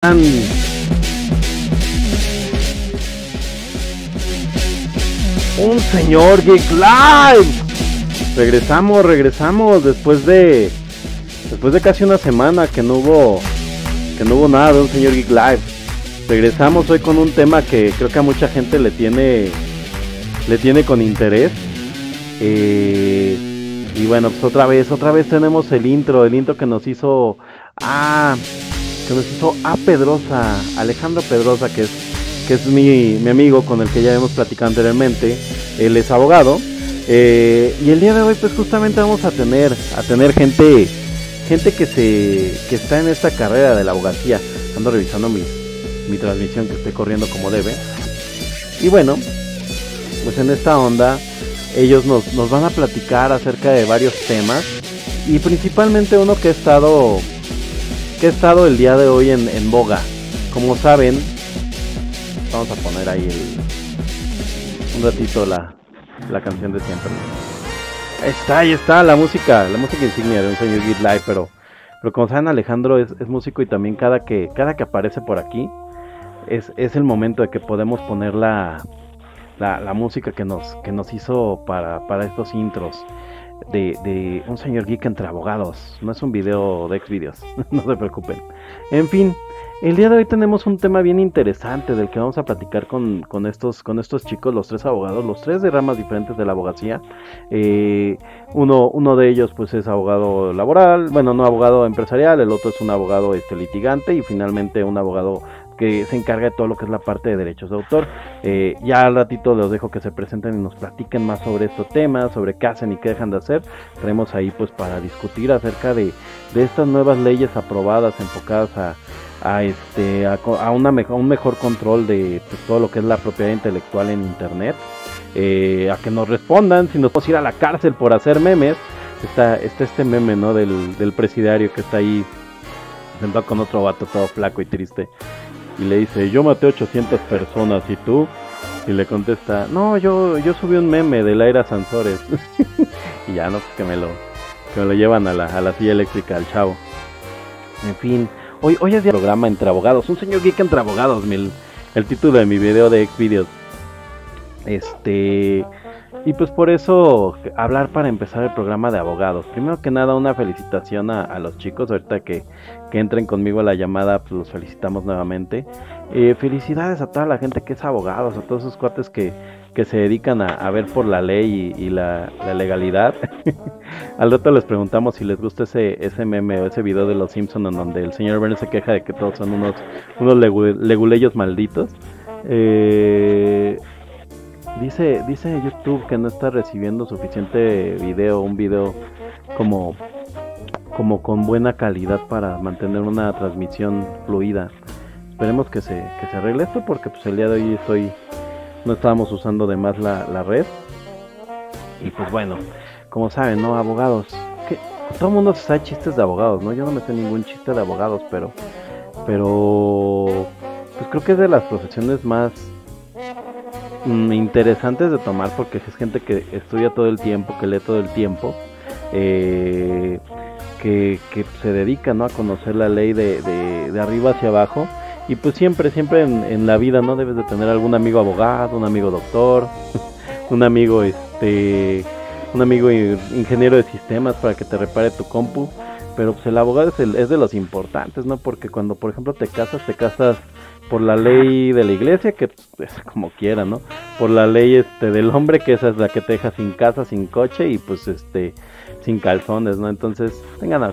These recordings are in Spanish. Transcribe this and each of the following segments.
Un señor Geek Live. Regresamos después de casi una semana que no hubo nada de un señor Geek Live. Regresamos hoy con un tema que creo que a mucha gente le tiene con interés. Y bueno, pues otra vez tenemos el intro que nos hizo Pedrosa, Alejandro Pedrosa, que es mi amigo con el que ya hemos platicado anteriormente. Él es abogado, y el día de hoy pues justamente vamos a tener gente que está en esta carrera de la abogacía. Ando revisando mi transmisión que esté corriendo como debe, y bueno, pues en esta onda ellos nos van a platicar acerca de varios temas, y principalmente uno que ha estado el día de hoy en boga. Como saben, vamos a poner ahí un ratito la canción de siempre. Ahí está la música insignia de un señor Geek Live, pero como saben, Alejandro es músico, y también cada que aparece por aquí es el momento de que podemos poner la música que nos hizo para estos intros de un señor geek entre abogados. No es un video de Xvideos, no se preocupen. En fin, el día de hoy tenemos un tema bien interesante del que vamos a platicar con estos chicos, los tres abogados, los tres de ramas diferentes de la abogacía. Uno de ellos pues es abogado laboral, bueno, no abogado empresarial, el otro es un abogado litigante, y finalmente un abogado que se encarga de todo lo que es la parte de derechos de autor. Ya al ratito los dejo que se presenten y nos platiquen más sobre estos temas, sobre qué hacen y qué dejan de hacer. Traemos ahí pues para discutir acerca de estas nuevas leyes aprobadas, enfocadas a un mejor control de pues, todo lo que es la propiedad intelectual en internet. A que nos respondan si nos podemos ir a la cárcel por hacer memes. Está este meme, ¿no? del presidiario que está ahí sentado con otro vato todo flaco y triste, y le dice: yo maté 800 personas, ¿y tú? Y le contesta: no, yo subí un meme del Aira Sansores. Y ya, no, pues que me lo llevan a la silla eléctrica al chavo. En fin, hoy es el programa entre abogados, un señor geek entre abogados, el título de mi video de Xvideos. Y pues por eso hablar para empezar el programa de abogados. Primero que nada, una felicitación a los chicos. Ahorita que entren conmigo a la llamada, pues los felicitamos nuevamente. Felicidades a toda la gente que es abogados, a todos esos cuates que se dedican a ver por la ley y la legalidad. Al rato les preguntamos si les gusta ese meme o ese video de los Simpson en donde el señor Burns se queja de que todos son unos leguleyos malditos. Dice YouTube que no está recibiendo suficiente un video como con buena calidad para mantener una transmisión fluida. Esperemos que se arregle esto, porque pues el día de hoy no estábamos usando de más la red. Y pues bueno, como saben, ¿no? Abogados, que todo el mundo se sabe chistes de abogados, ¿no? Yo no me sé ningún chiste de abogados, pero pues creo que es de las profesiones más interesantes de tomar, porque es gente que estudia todo el tiempo, que lee todo el tiempo, que se dedica, ¿no? a conocer la ley de arriba hacia abajo. Y pues siempre en la vida, ¿no? debes de tener algún amigo abogado, un amigo doctor, un amigo ingeniero de sistemas para que te repare tu compu. Pero pues el abogado es de los importantes, ¿no? Porque cuando, por ejemplo, te casas por la ley de la iglesia, que es como quiera, ¿no? Por la ley del hombre, que esa es la que te deja sin casa, sin coche y pues sin calzones, ¿no? Entonces,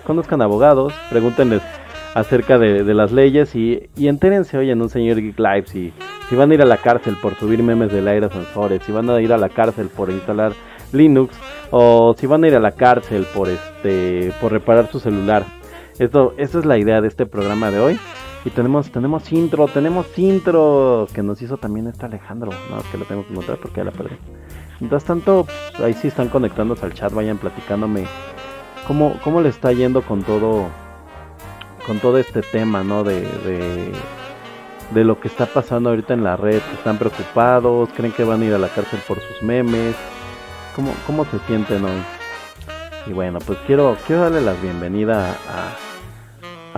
conozcan abogados, pregúntenles acerca de las leyes y entérense hoy en un señor Geek Live si van a ir a la cárcel por subir memes del Aira Sansores, si van a ir a la cárcel por instalar Linux, o si van a ir a la cárcel por reparar su celular. Esa es la idea de este programa de hoy. Y tenemos intro que nos hizo también Alejandro, no, que lo tengo que encontrar porque ya la perdí. Mientras tanto, ahí sí están conectándose al chat, vayan platicándome cómo le está yendo con todo este tema, ¿no? de lo que está pasando ahorita en la red. ¿Están preocupados? ¿Creen que van a ir a la cárcel por sus memes? ¿Cómo se sienten hoy? Y bueno, pues quiero darle la bienvenida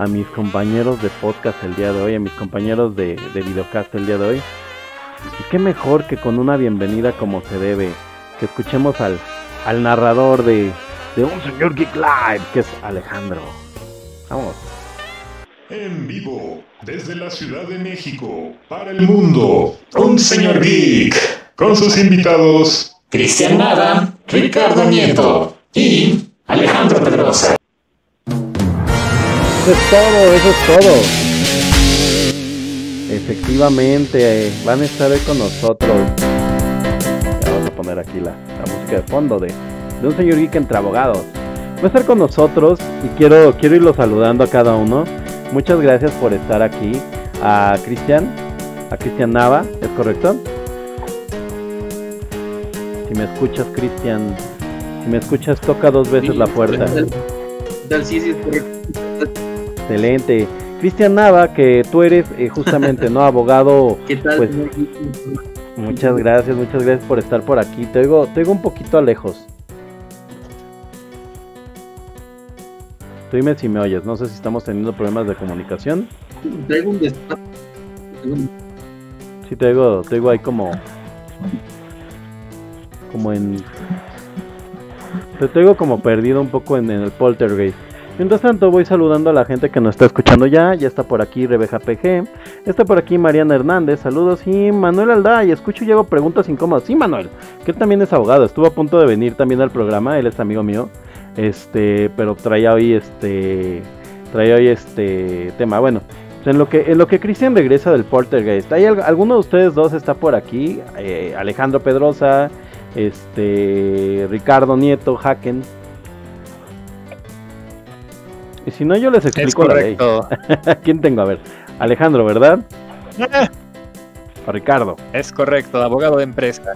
a mis compañeros de podcast el día de hoy, a mis compañeros de videocast el día de hoy. Y qué mejor que con una bienvenida como se debe, que escuchemos al narrador de Un Señor Geek Live, que es Alejandro. Vamos. En vivo, desde la Ciudad de México, para el mundo, Un Señor Geek, con sus invitados, Cristian Nava, Ricardo Nieto y Alejandro Pedrosa. Eso es todo. Efectivamente, van a estar hoy con nosotros. Vamos a poner aquí la música de fondo de Un Señor Geek entre abogados. Va a estar con nosotros y quiero irlo saludando a cada uno. Muchas gracias por estar aquí. A Cristian Nava, ¿es correcto? Si me escuchas, Cristian, si me escuchas, toca 2 veces la puerta. Sí, es correcto. Excelente. Cristian Nava, que tú eres justamente, ¿no? Abogado. ¿Qué tal? Pues, muchas gracias por estar por aquí. Te oigo un poquito lejos. Tú dime si me oyes, no sé si estamos teniendo problemas de comunicación. Traigo un despacho. Sí, te oigo ahí como en... Te oigo como perdido un poco en el poltergeist. Mientras tanto voy saludando a la gente que nos está escuchando ya está por aquí Rebeca PG, está por aquí Mariana Hernández, saludos, y Manuel Alday, escucho y hago preguntas incómodas. Sí, Manuel, que él también es abogado, estuvo a punto de venir también al programa, él es amigo mío, pero traía hoy tema. Bueno, en lo que Cristian regresa del poltergeist, ¿hay alguno de ustedes dos está por aquí? Alejandro Pedrosa, Ricardo Nieto, Haken. Y si no, yo les explico la ley. ¿Quién tengo? A ver, Alejandro, ¿verdad? O Ricardo. Es correcto, abogado de empresa.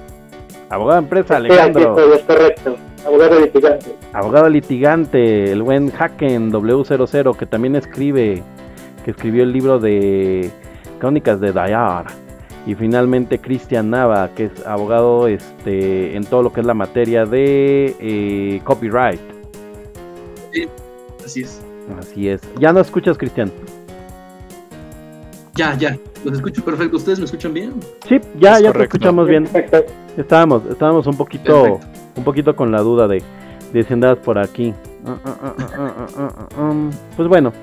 Abogado de empresa, Alejandro. Sí, es correcto, abogado litigante. Abogado litigante, el buen Haken W00, que también escribió el libro de Crónicas de Dayar. Y finalmente Cristian Nava, que es abogado en todo lo que es la materia de copyright. Sí, así es. Así es. ¿Ya no escuchas, Cristian? Ya, los escucho perfecto. ¿Ustedes me escuchan bien? Sí, ya te escuchamos bien. Estábamos un poquito con la duda de si andabas por aquí. Pues bueno,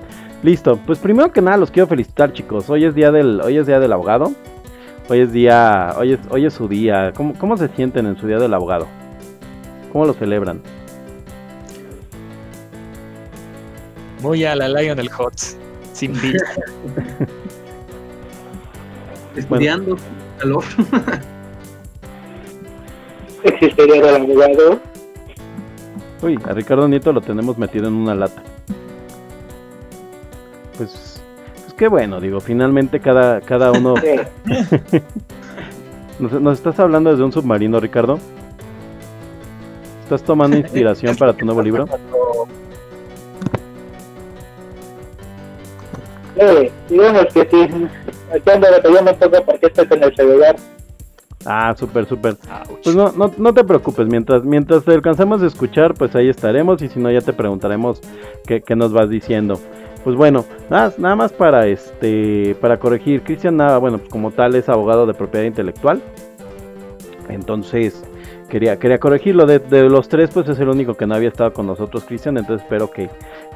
listo. Pues primero que nada los quiero felicitar, chicos. Hoy es día del abogado. Hoy es su día. ¿Cómo se sienten en su día del abogado? ¿Cómo lo celebran? Muy a la Lionel Hutz, sin beat. Estudiando, calor. Existiría el abogado. Uy, a Ricardo Nieto lo tenemos metido en una lata. Pues qué bueno, digo, finalmente cada uno... ¿Nos estás hablando desde un submarino, Ricardo? ¿Estás tomando inspiración para tu nuevo libro? Digamos que sí. Aquí ando batallando un poco porque estoy con el celular. Ah, súper. Pues no te preocupes, mientras te alcanzamos a escuchar, pues ahí estaremos, y si no ya te preguntaremos qué nos vas diciendo. Pues bueno, nada más para corregir, Cristian Nava, bueno, pues como tal es abogado de propiedad intelectual. Entonces, quería corregirlo, de los tres pues es el único que no había estado con nosotros, Cristian, entonces espero que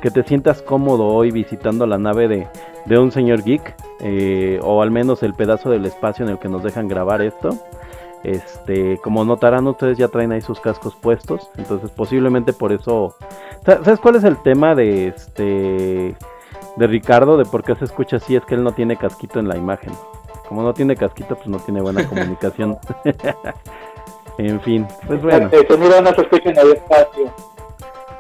te sientas cómodo hoy visitando la nave de Un Señor Geek, o al menos el pedazo del espacio en el que nos dejan grabar esto. Como notarán ustedes, ya traen ahí sus cascos puestos, entonces posiblemente por eso... ¿Sabes cuál es el tema de Ricardo, de por qué se escucha así? Es que él no tiene casquito en la imagen. Como no tiene casquito, pues no tiene buena comunicación. En fin, pues bueno. El sonido no se escucha en el espacio.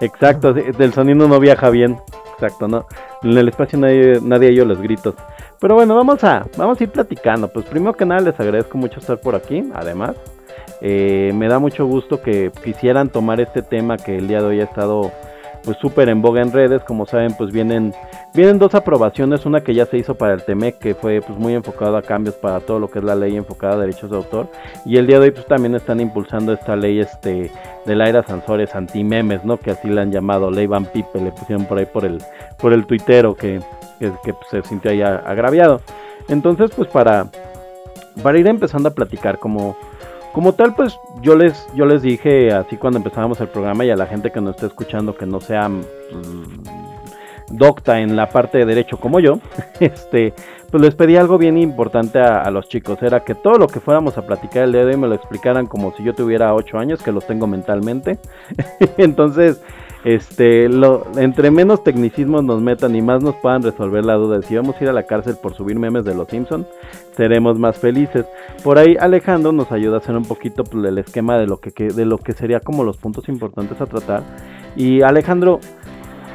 Exacto, del sonido no viaja bien. Exacto, no. En el espacio nadie oyó los gritos. Pero bueno, vamos a ir platicando. Pues primero que nada les agradezco mucho estar por aquí. Además, me da mucho gusto que quisieran tomar este tema que el día de hoy ha estado pues súper en boga en redes. Como saben, pues vienen dos aprobaciones, una que ya se hizo para el TEMEC, que fue pues muy enfocado a cambios para todo lo que es la ley enfocada a derechos de autor, y el día de hoy pues también están impulsando esta ley de Laira Sansores anti-memes, ¿no? Que así la han llamado, Ley Van Pipe, le pusieron por ahí por el tuitero que pues, se sintió ahí agraviado. Entonces pues para ir empezando a platicar como tal, pues yo les dije así cuando empezábamos el programa, y a la gente que nos esté escuchando que no sea docta en la parte de derecho como yo, pues les pedí algo bien importante a los chicos, era que todo lo que fuéramos a platicar el día de hoy me lo explicaran como si yo tuviera 8 años, que los tengo mentalmente. Entonces, entre menos tecnicismos nos metan y más nos puedan resolver la duda de si vamos a ir a la cárcel por subir memes de los Simpson, seremos más felices. Por ahí Alejandro nos ayuda a hacer un poquito pues, el esquema de lo que sería como los puntos importantes a tratar. Y Alejandro,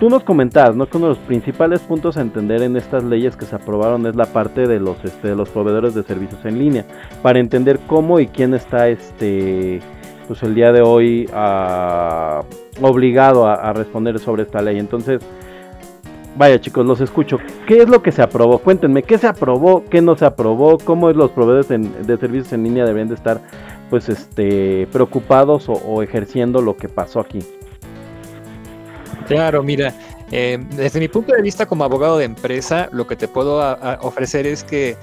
tú nos comentabas, ¿no?, que uno de los principales puntos a entender en estas leyes que se aprobaron es la parte de los proveedores de servicios en línea, para entender cómo y quién está pues el día de hoy obligado a responder sobre esta ley. Entonces, vaya chicos, los escucho. ¿Qué es lo que se aprobó? Cuéntenme, ¿qué se aprobó? ¿Qué no se aprobó? ¿Cómo es los proveedores de servicios en línea deben de estar pues preocupados o ejerciendo lo que pasó aquí? Claro, mira, desde mi punto de vista como abogado de empresa, lo que te puedo ofrecer es que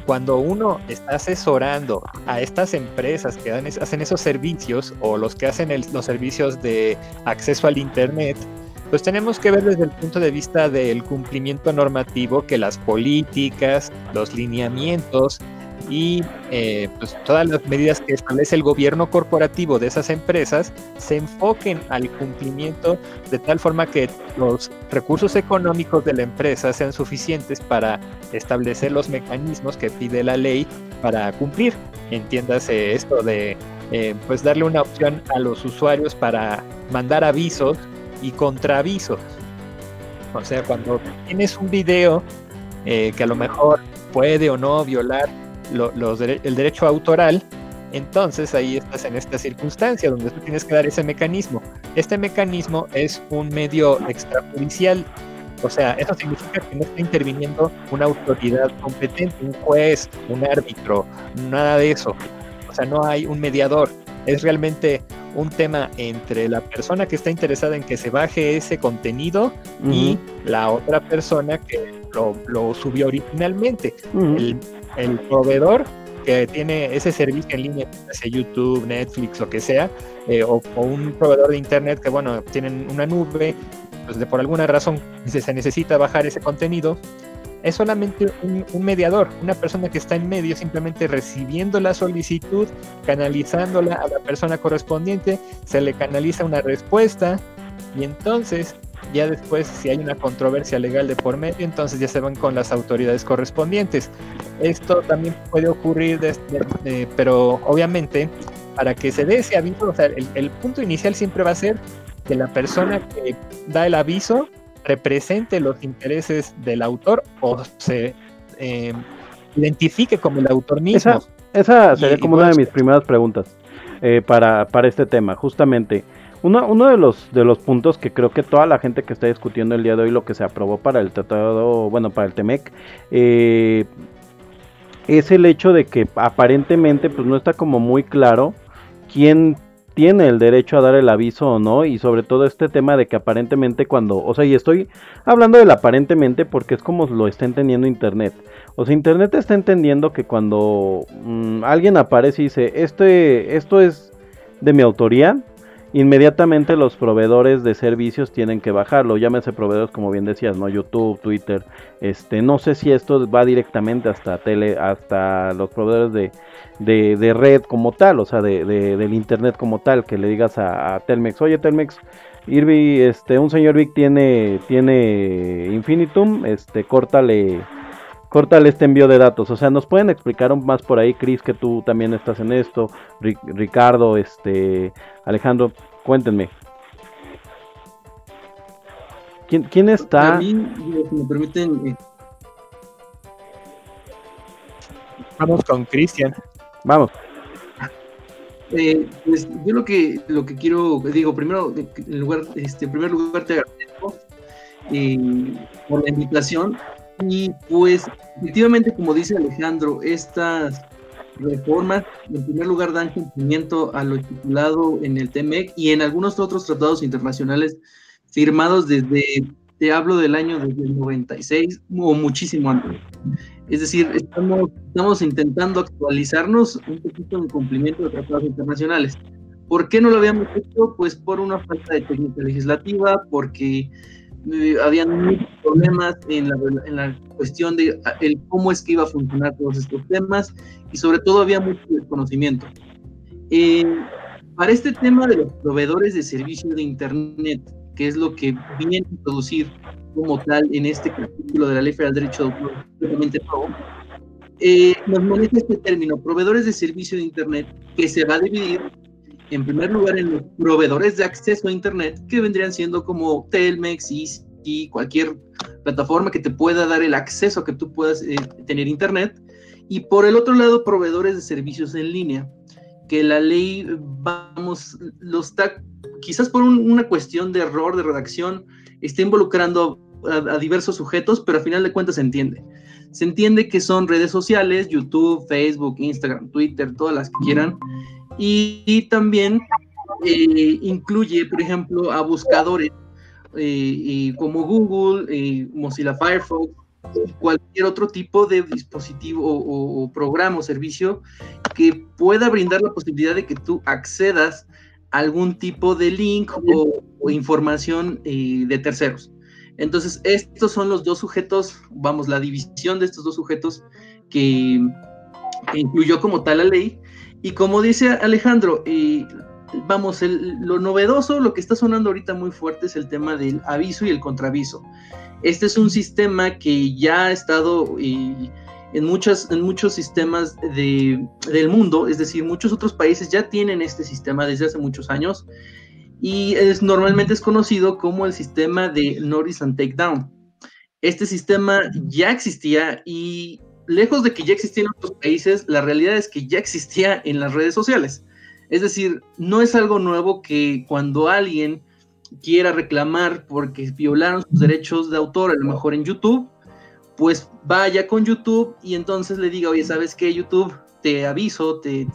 cuando uno está asesorando a estas empresas que hacen esos servicios, o los que hacen los servicios de acceso al Internet, pues tenemos que ver desde el punto de vista del cumplimiento normativo, que las políticas, los lineamientos y pues todas las medidas que establece el gobierno corporativo de esas empresas se enfoquen al cumplimiento de tal forma que los recursos económicos de la empresa sean suficientes para establecer los mecanismos que pide la ley para cumplir. Entiéndase esto de pues darle una opción a los usuarios para mandar avisos y contraavisos. O sea, cuando tienes un video que a lo mejor puede o no violar el derecho autoral, entonces ahí estás en esta circunstancia donde tú tienes que dar ese mecanismo. Este mecanismo es un medio extrajudicial, o sea, eso significa que no está interviniendo una autoridad competente, un juez, un árbitro, nada de eso. O sea, no hay un mediador, es realmente un tema entre la persona que está interesada en que se baje ese contenido y la otra persona que lo subió originalmente. El proveedor que tiene ese servicio en línea, sea YouTube, Netflix, lo que sea, o un proveedor de internet que, bueno, tienen una nube, pues por alguna razón se necesita bajar ese contenido, es solamente un mediador, una persona que está en medio, simplemente recibiendo la solicitud, canalizándola a la persona correspondiente, se le canaliza una respuesta, y entonces ya después, si hay una controversia legal de por medio, entonces ya se van con las autoridades correspondientes. Esto también puede ocurrir, pero obviamente para que se dé ese aviso, o sea, el punto inicial siempre va a ser que la persona que da el aviso represente los intereses del autor o se identifique como el autor mismo. Esa sería como una de mis primeras preguntas para este tema, justamente. Uno de los puntos que creo que toda la gente que está discutiendo el día de hoy lo que se aprobó para el tratado, bueno, para el TEMEC, es el hecho de que aparentemente pues no está como muy claro quién tiene el derecho a dar el aviso o no, y sobre todo este tema de que aparentemente o sea, y estoy hablando del aparentemente porque es como lo está entendiendo Internet. O sea, Internet está entendiendo que cuando alguien aparece y dice, esto es de mi autoría, inmediatamente los proveedores de servicios tienen que bajarlo, llámese proveedores como bien decías, ¿no? YouTube, Twitter, no sé si esto va directamente hasta los proveedores de red como tal, o sea, del internet como tal, que le digas a Telmex, oye Telmex, Irvi, un señor Vic tiene Infinitum, córtale este envío de datos. O sea, ¿nos pueden explicar más por ahí, Chris, que tú también estás en esto? Ricardo, Alejandro, cuéntenme. ¿Quién está? A mí, si me permiten... Vamos con Cristian. Vamos. Pues yo lo que quiero, digo, primero, en primer lugar te agradezco por la invitación y pues efectivamente, como dice Alejandro, estas reformas en primer lugar dan cumplimiento a lo estipulado en el TMEC y en algunos otros tratados internacionales firmados te hablo del año desde el 96 o muchísimo antes. Es decir, estamos intentando actualizarnos un poquito en cumplimiento de tratados internacionales. ¿Por qué no lo habíamos hecho? Pues por una falta de técnica legislativa, porque habían muchos problemas en la cuestión de cómo es que iba a funcionar todos estos temas y sobre todo había mucho desconocimiento. Para este tema de los proveedores de servicios de Internet, que es lo que viene a introducir como tal en este capítulo de la Ley Federal del Derecho de Autor, nos maneja este término, proveedores de servicio de Internet, que se va a dividir en primer lugar en los proveedores de acceso a Internet, que vendrían siendo como Telmex, y cualquier plataforma que te pueda dar el acceso a que tú puedas tener Internet, y por el otro lado, proveedores de servicios en línea, que la ley, los está, quizás por una cuestión de error de redacción, está involucrando a diversos sujetos, pero a final de cuentas se entiende. Se entiende que son redes sociales, YouTube, Facebook, Instagram, Twitter, todas las que quieran, y también incluye, por ejemplo, a buscadores como Google, Mozilla Firefox, cualquier otro tipo de dispositivo o programa o servicio que pueda brindar la posibilidad de que tú accedas a algún tipo de link o información de terceros. Entonces, estos son los dos sujetos, la división de estos dos sujetos que incluyó como tal la ley. Y como dice Alejandro, lo novedoso, lo que está sonando ahorita muy fuerte es el tema del aviso y el contraaviso. Este es un sistema que ya ha estado en muchos sistemas del mundo, es decir, muchos otros países ya tienen este sistema desde hace muchos años y normalmente es conocido como el sistema de Notice and Takedown. Este sistema ya existía y lejos de que ya existía en otros países, la realidad es que ya existía en las redes sociales. Es decir, no es algo nuevo que cuando alguien quiera reclamar porque violaron sus derechos de autor, a lo mejor en YouTube, pues vaya con YouTube y entonces le diga, oye, ¿sabes qué, YouTube? Te aviso, te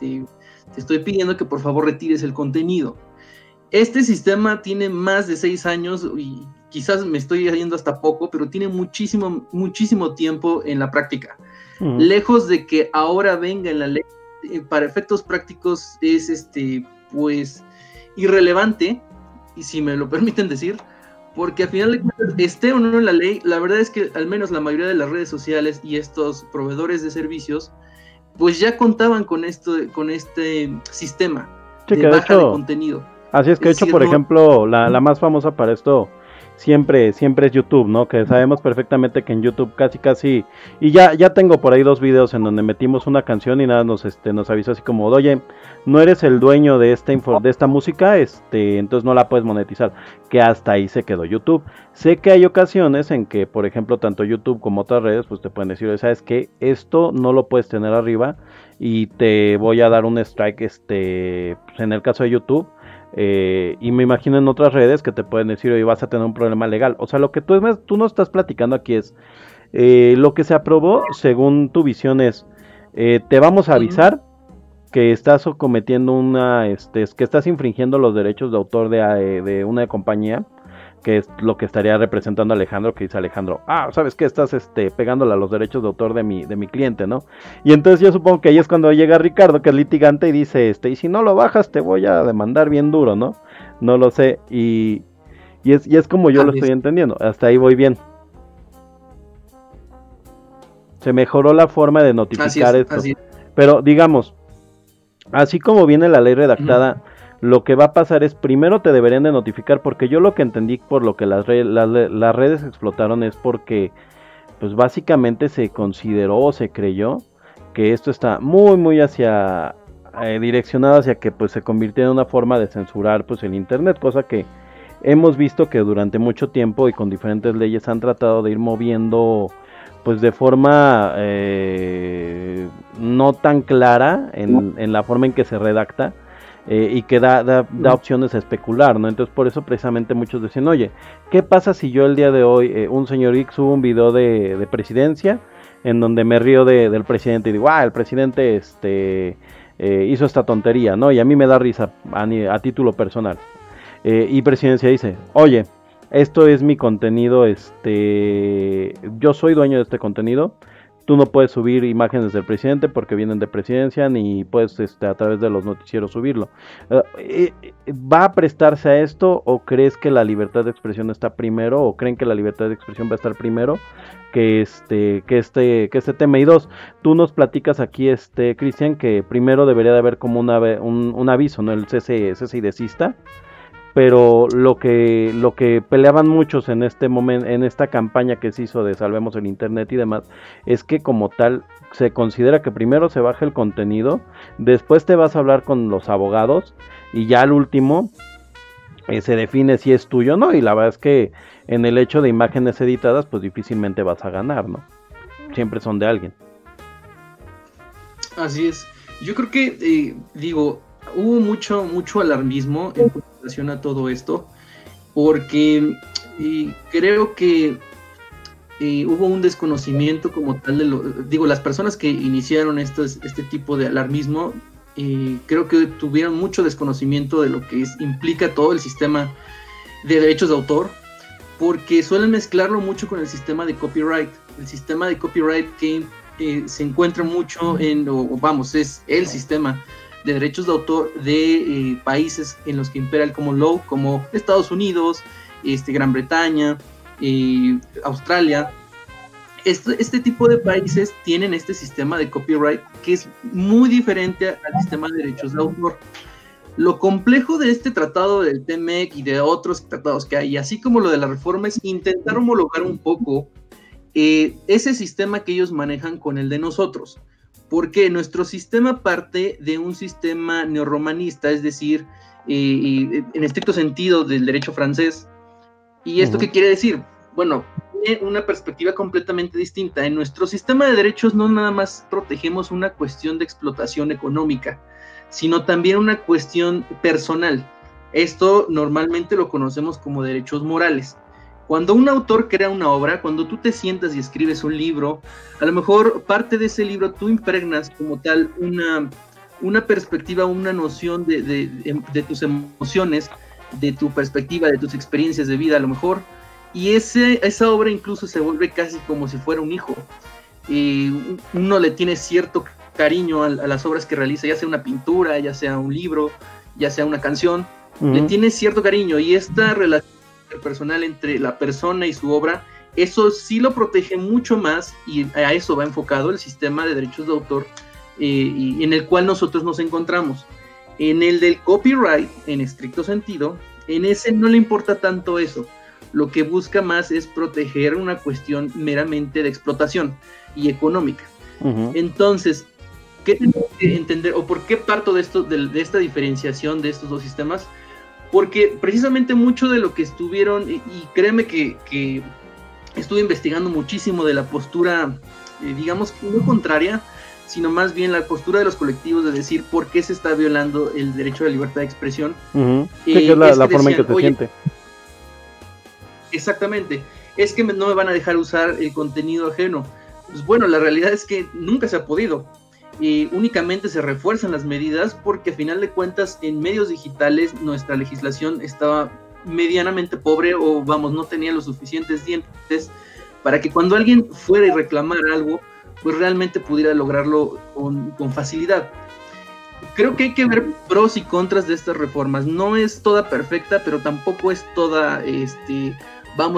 estoy pidiendo que por favor retires el contenido. Este sistema tiene más de 6 años y quizás me estoy yendo hasta poco, pero tiene muchísimo tiempo en la práctica. Lejos de que ahora venga en la ley, para efectos prácticos es pues irrelevante, y si me lo permiten decir, porque al final de cuentas, esté o no en la ley, la verdad es que al menos la mayoría de las redes sociales y estos proveedores de servicios, pues ya contaban con este sistema de baja de contenido. Así es que, de hecho, por ejemplo, la más famosa para esto siempre es YouTube, ¿no? Que sabemos perfectamente que en YouTube casi, y ya tengo por ahí 2 videos en donde metimos una canción y nada nos avisó así como, oye, no eres el dueño de esta música, entonces no la puedes monetizar, que hasta ahí se quedó YouTube. Sé que hay ocasiones en que, por ejemplo, tanto YouTube como otras redes, pues te pueden decir, ¿sabes qué? Esto no lo puedes tener arriba y te voy a dar un strike, pues en el caso de YouTube. Y me imagino en otras redes que te pueden decir, oye, vas a tener un problema legal. O sea, lo que tú nos estás platicando aquí es lo que se aprobó, según tu visión, es te vamos a avisar que estás cometiendo que estás infringiendo los derechos de autor de una compañía, que es lo que estaría representando Alejandro, que dice Alejandro, ¿sabes qué? Estás pegándole a los derechos de autor de mi cliente, ¿no? Y entonces yo supongo que ahí es cuando llega Ricardo, que es litigante, y dice, y si no lo bajas te voy a demandar bien duro, ¿no? No lo sé, y es como yo lo estoy entendiendo, hasta ahí voy bien. Se mejoró la forma de notificar esto, pero digamos, así como viene la ley redactada, lo que va a pasar es, primero te deberían de notificar, porque yo lo que entendí por lo que las redes explotaron es porque, pues básicamente se consideró o se creyó que esto está muy direccionado hacia que pues se convirtiera en una forma de censurar pues el internet, cosa que hemos visto que durante mucho tiempo y con diferentes leyes han tratado de ir moviendo pues de forma no tan clara en la forma en que se redacta. y que da opciones a especular, ¿no? Entonces por eso precisamente muchos dicen, oye, ¿qué pasa si yo el día de hoy, un señor X sube un video de presidencia en donde me río del presidente y digo, el presidente hizo esta tontería, ¿no? Y a mí me da risa a título personal. Y presidencia dice, oye, esto es mi contenido, yo soy dueño de este contenido. Tú no puedes subir imágenes del presidente porque vienen de presidencia, ni puedes a través de los noticieros subirlo. ¿Va a prestarse a esto o crees que la libertad de expresión está primero o creen que la libertad de expresión va a estar primero que este tema? Y dos, tú nos platicas aquí, Cristian, que primero debería de haber como un aviso, ¿no? El cese y desista. Pero lo que peleaban muchos en este momento, en esta campaña que se hizo de Salvemos el Internet y demás, es que como tal se considera que primero se baja el contenido, después te vas a hablar con los abogados y ya al último se define si es tuyo o no. Y la verdad es que en el hecho de imágenes editadas, pues difícilmente vas a ganar, ¿no? Siempre son de alguien. Así es. Yo creo que, hubo mucho alarmismo en relación a todo esto, porque creo que hubo un desconocimiento como tal de las personas que iniciaron este tipo de alarmismo, creo que tuvieron mucho desconocimiento de lo que implica todo el sistema de derechos de autor, porque suelen mezclarlo mucho con el sistema de copyright. El sistema de copyright que se encuentra mucho es el sistema de derechos de autor de países en los que impera el common law, como Estados Unidos, Gran Bretaña, Australia. Este tipo de países tienen este sistema de copyright que es muy diferente al sistema de derechos de autor. Lo complejo de este tratado del TMEC y de otros tratados que hay, así como lo de la reforma, es intentar homologar un poco ese sistema que ellos manejan con el de nosotros. Porque nuestro sistema parte de un sistema neorromanista, es decir, en estricto sentido del derecho francés. ¿Y esto qué quiere decir? Bueno, tiene una perspectiva completamente distinta. En nuestro sistema de derechos no nada más protegemos una cuestión de explotación económica, sino también una cuestión personal. Esto normalmente lo conocemos como derechos morales. Cuando un autor crea una obra, cuando tú te sientas y escribes un libro, a lo mejor parte de ese libro tú impregnas como tal una perspectiva, una noción de tus emociones, de tu perspectiva, de tus experiencias de vida a lo mejor, y esa obra incluso se vuelve casi como si fuera un hijo. Uno le tiene cierto cariño a las obras que realiza, ya sea una pintura, ya sea un libro, ya sea una canción, le tiene cierto cariño, y esta relación personal entre la persona y su obra, eso sí lo protege mucho más, y a eso va enfocado el sistema de derechos de autor y en el cual nosotros nos encontramos. En el del copyright, en estricto sentido, en ese no le importa tanto eso. Lo que busca más es proteger una cuestión meramente de explotación y económica. Entonces, ¿qué tenemos que entender o por qué parto de esta diferenciación de estos dos sistemas? Porque precisamente mucho de lo que estuvieron, y créeme que estuve investigando muchísimo de la postura, digamos, no contraria, sino más bien la postura de los colectivos de decir por qué se está violando el derecho a la libertad de expresión. Sí, que es la forma en que se siente. Exactamente, es que no me van a dejar usar el contenido ajeno. Pues bueno, la realidad es que nunca se ha podido. Únicamente se refuerzan las medidas porque a final de cuentas en medios digitales nuestra legislación estaba medianamente pobre, o no tenía los suficientes dientes para que cuando alguien fuera y reclamara algo, pues realmente pudiera lograrlo con facilidad. Creo que hay que ver pros y contras de estas reformas. No es toda perfecta, pero tampoco es toda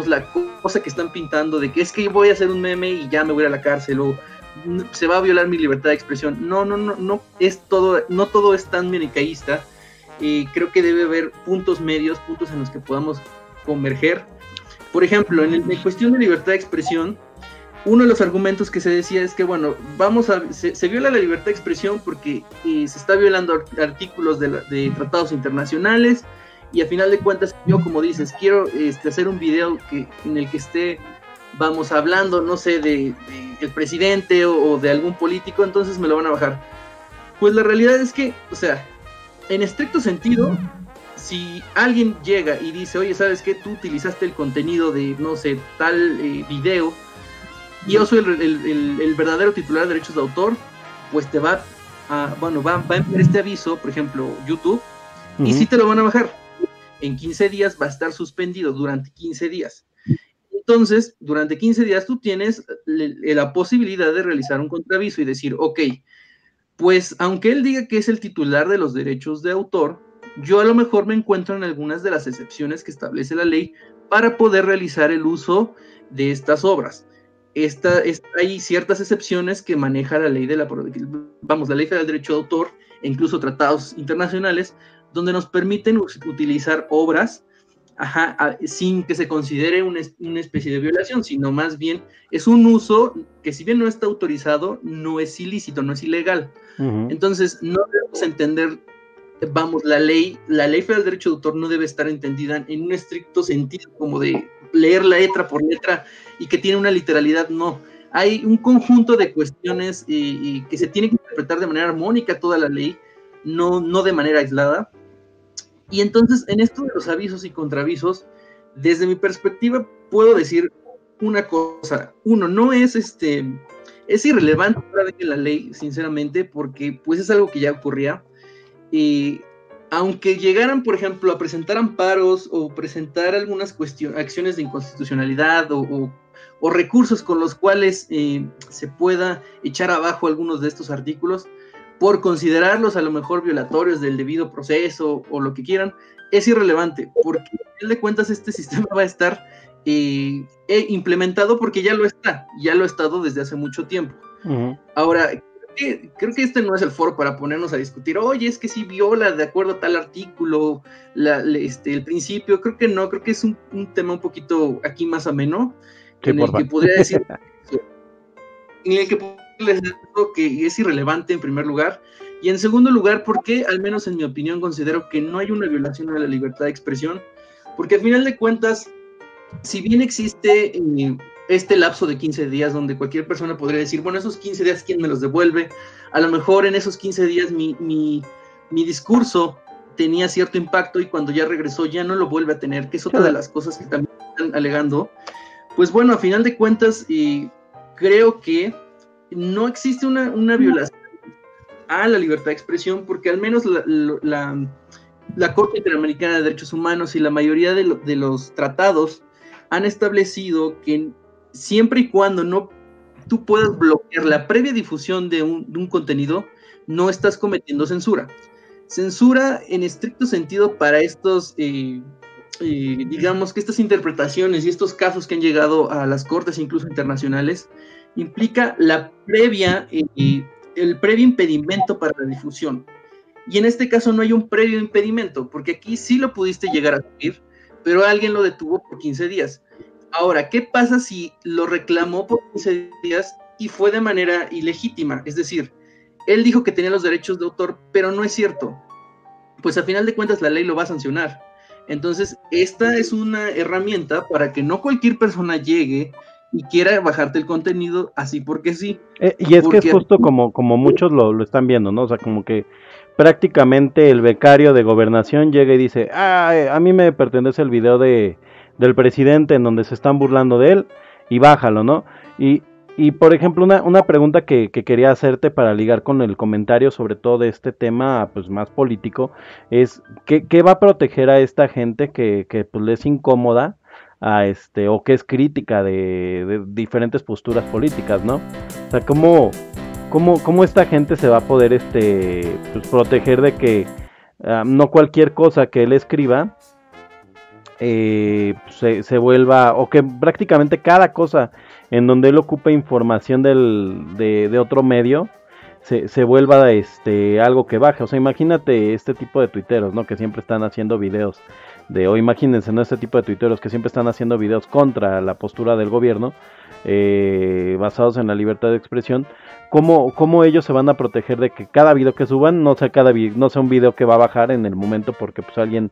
la cosa que están pintando de que es que yo voy a hacer un meme y ya me voy a la cárcel, o se va a violar mi libertad de expresión. No es todo, no todo es tan manicaísta. Creo que debe haber puntos medios, puntos en los que podamos converger. Por ejemplo, en cuestión de libertad de expresión, uno de los argumentos que se decía es que, bueno, se viola la libertad de expresión porque se está violando artículos de tratados internacionales, y a final de cuentas, yo, como dices, quiero hacer un video en el que esté, hablando, no sé, de el presidente o de algún político, entonces me lo van a bajar. Pues la realidad es que, en estricto sentido, si alguien llega y dice, oye, ¿sabes qué? Tú utilizaste el contenido de, no sé, tal video, y yo soy el verdadero titular de derechos de autor, pues te va a enviar este aviso, por ejemplo, YouTube, y sí te lo van a bajar. En 15 días va a estar suspendido durante 15 días. Entonces, durante 15 días tú tienes la posibilidad de realizar un contraaviso y decir, ok, pues aunque él diga que es el titular de los derechos de autor, yo a lo mejor me encuentro en algunas de las excepciones que establece la ley para poder realizar el uso de estas obras. Hay ciertas excepciones que maneja la ley la Ley Federal del Derecho de Autor e incluso tratados internacionales donde nos permiten utilizar obras sin que se considere una especie de violación, sino más bien es un uso que, si bien no está autorizado, no es ilícito, no es ilegal. Entonces, no debemos entender, la ley Federal del Derecho de Autor no debe estar entendida en un estricto sentido, como de leer letra por letra y que tiene una literalidad, no. Hay un conjunto de cuestiones que se tiene que interpretar de manera armónica toda la ley, no de manera aislada. Y entonces, en esto de los avisos y contraavisos, desde mi perspectiva, puedo decir una cosa. Uno, no es irrelevante en la ley, sinceramente, porque pues es algo que ya ocurría. Aunque llegaran, por ejemplo, a presentar amparos o presentar algunas acciones de inconstitucionalidad o recursos con los cuales se pueda echar abajo algunos de estos artículos, por considerarlos a lo mejor violatorios del debido proceso o lo que quieran, es irrelevante, porque al final de cuentas este sistema va a estar implementado porque ya lo ha estado desde hace mucho tiempo. Ahora, creo que este no es el foro para ponernos a discutir, oye, es que sí viola de acuerdo a tal artículo el principio. Creo que no, creo que es un tema un poquito aquí más ameno, en el que podría decir que es irrelevante en primer lugar, y en segundo lugar, porque al menos en mi opinión considero que no hay una violación a la libertad de expresión, porque al final de cuentas, si bien existe este lapso de 15 días donde cualquier persona podría decir, bueno, esos 15 días, ¿quién me los devuelve? A lo mejor en esos 15 días mi discurso tenía cierto impacto y cuando ya regresó ya no lo vuelve a tener, que es otra de las cosas que también están alegando. Pues bueno, a final de cuentas, creo que no existe una violación a la libertad de expresión, porque al menos la Corte Interamericana de Derechos Humanos y la mayoría de los tratados han establecido que siempre y cuando tú puedas bloquear la previa difusión de un contenido, no estás cometiendo censura. Censura en estricto sentido para estos, digamos que estas interpretaciones y estos casos que han llegado a las cortes incluso internacionales, implica el previo impedimento para la difusión. Y en este caso no hay un previo impedimento, porque aquí sí lo pudiste llegar a subir, pero alguien lo detuvo por 15 días. Ahora, ¿qué pasa si lo reclamó por 15 días y fue de manera ilegítima? Es decir, él dijo que tenía los derechos de autor, pero no es cierto. Pues a final de cuentas la ley lo va a sancionar. Entonces, esta es una herramienta para que no cualquier persona llegue y quiera bajarte el contenido así porque sí. Y es que es justo como muchos lo están viendo, ¿no? O sea, como que prácticamente el becario de gobernación llega y dice, a mí me pertenece el video del presidente en donde se están burlando de él, y bájalo, ¿no? Y por ejemplo, una pregunta que quería hacerte para ligar con el comentario, sobre todo de este tema pues más político, es ¿qué va a proteger a esta gente que pues le es incómoda o que es crítica de diferentes posturas políticas, ¿no? O sea, ¿cómo esta gente se va a poder pues proteger de que no cualquier cosa que él escriba se vuelva, o que prácticamente cada cosa en donde él ocupa información de otro medio se vuelva algo que baje? O sea, imagínate este tipo de tuiteros, ¿no? Que siempre están haciendo videos o imagínense, ¿no? Este tipo de tuiteros que siempre están haciendo videos contra la postura del gobierno, basados en la libertad de expresión. ¿Cómo ellos se van a proteger de que cada video que suban no sea un video que va a bajar en el momento porque pues alguien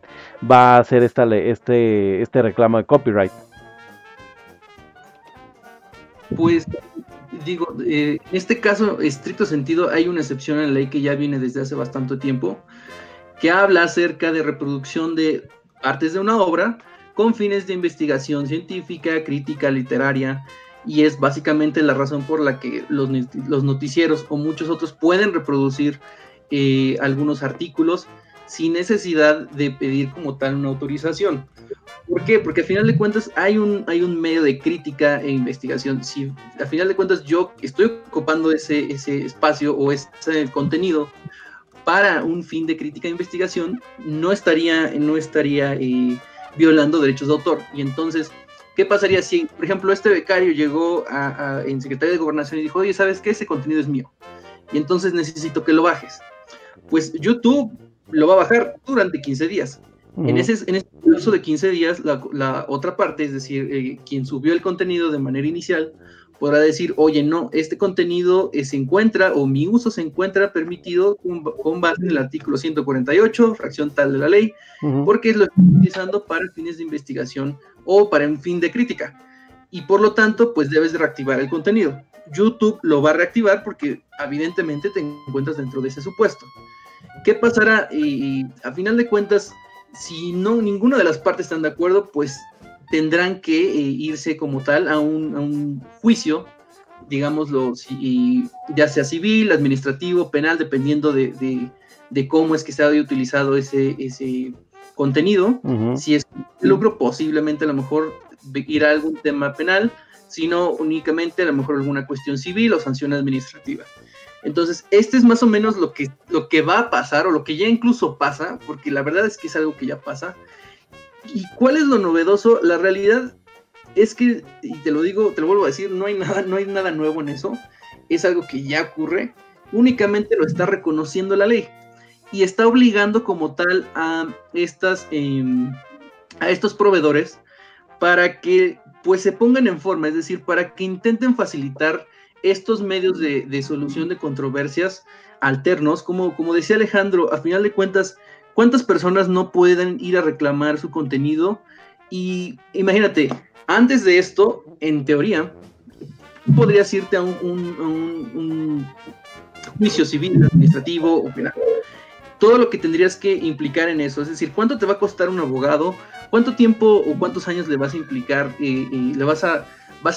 va a hacer este reclamo de copyright? Pues digo, en este caso, estricto sentido, hay una excepción en la ley que ya viene desde hace bastante tiempo, que habla acerca de reproducción de partes de una obra con fines de investigación científica, crítica, literaria, y es básicamente la razón por la que los noticieros o muchos otros pueden reproducir algunos artículos sin necesidad de pedir como tal una autorización. ¿Por qué? Porque al final de cuentas hay un medio de crítica e investigación. Si al final de cuentas yo estoy ocupando ese espacio o ese contenido para un fin de crítica e investigación, no estaría violando derechos de autor. Y entonces, ¿qué pasaría si, por ejemplo, este becario llegó en Secretaría de Gobernación y dijo, oye, ¿sabes qué? Ese contenido es mío. Y entonces necesito que lo bajes. Pues YouTube lo va a bajar durante 15 días. En ese lapso de 15 días, la otra parte, es decir, quien subió el contenido de manera inicial, podrá decir, oye, no, este contenido se encuentra, o mi uso se encuentra permitido con base en el artículo 148, fracción tal de la ley, porque lo estoy utilizando para fines de investigación o para un fin de crítica. Y por lo tanto, pues debes de reactivar el contenido. YouTube lo va a reactivar porque evidentemente te encuentras dentro de ese supuesto. ¿Qué pasará? A final de cuentas, si ninguna de las partes están de acuerdo, pues tendrán que irse como tal a un juicio, digámoslo, ya sea civil, administrativo, penal, dependiendo de cómo es que se haya utilizado ese contenido. Si es lucro, posiblemente a lo mejor irá a algún tema penal, sino únicamente a lo mejor alguna cuestión civil o sanción administrativa. Entonces, este es más o menos lo que va a pasar, o lo que ya incluso pasa, porque la verdad es que es algo que ya pasa. ¿Y cuál es lo novedoso? La realidad es que, y te lo vuelvo a decir, no hay nada nuevo en eso, es algo que ya ocurre, únicamente lo está reconociendo la ley, y está obligando como tal a estos proveedores para que pues se pongan en forma, es decir, para que intenten facilitar estos medios de solución de controversias alternos, como decía Alejandro, a final de cuentas, ¿cuántas personas no pueden ir a reclamar su contenido? Y imagínate, antes de esto, en teoría, podrías irte a un juicio civil, administrativo o penal. Todo lo que tendrías que implicar en eso, es decir, ¿cuánto te va a costar un abogado? ¿Cuánto tiempo o cuántos años le vas a implicar? ¿Le vas a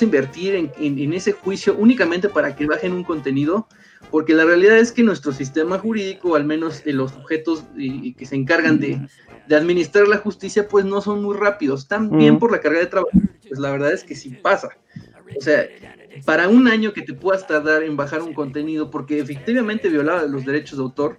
invertir en ese juicio únicamente para que bajen un contenido? Porque la realidad es que nuestro sistema jurídico, al menos los sujetos que se encargan de administrar la justicia, pues no son muy rápidos, también por la carga de trabajo, pues la verdad es que sí pasa. O sea, para un año que te puedas tardar en bajar un contenido porque efectivamente violaba los derechos de autor,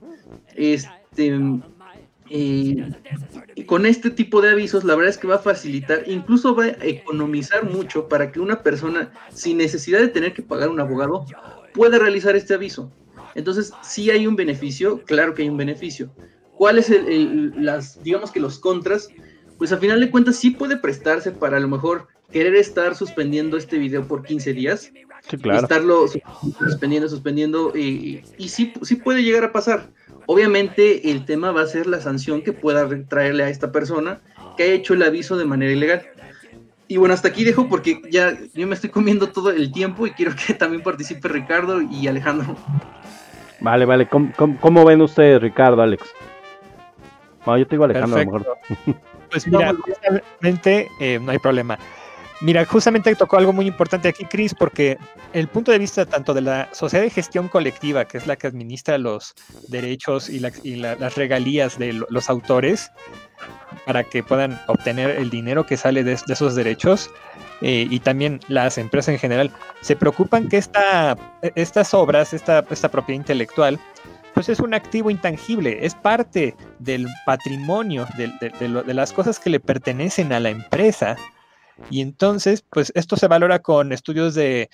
con este tipo de avisos, la verdad es que va a facilitar, incluso va a economizar mucho para que una persona, sin necesidad de tener que pagar un abogado, pueda realizar este aviso. Entonces, sí hay un beneficio, claro que hay un beneficio. ¿Cuáles digamos que los contras? Pues a final de cuentas sí puede prestarse para a lo mejor querer estar suspendiendo este video por 15 días. Sí, claro. Estarlo suspendiendo, y sí puede llegar a pasar. Obviamente el tema va a ser la sanción que pueda traerle a esta persona que ha hecho el aviso de manera ilegal. Y bueno, hasta aquí dejo porque ya yo me estoy comiendo todo el tiempo y quiero que también participe Ricardo y Alejandro. Vale. ¿Cómo ven ustedes, Ricardo, Alex? Bueno, yo te digo Alejandro. Perfecto. A lo mejor. Pues mira, justamente no hay problema. Mira, justamente tocó algo muy importante aquí, Chris, porque el punto de vista tanto de la sociedad de gestión colectiva, que es la que administra los derechos y las regalías de los autores, para que puedan obtener el dinero que sale de esos derechos, y también las empresas en general, se preocupan que estas obras, esta propiedad intelectual, pues es un activo intangible, es parte del patrimonio, de las cosas que le pertenecen a la empresa. Y entonces, pues esto se valora con estudios de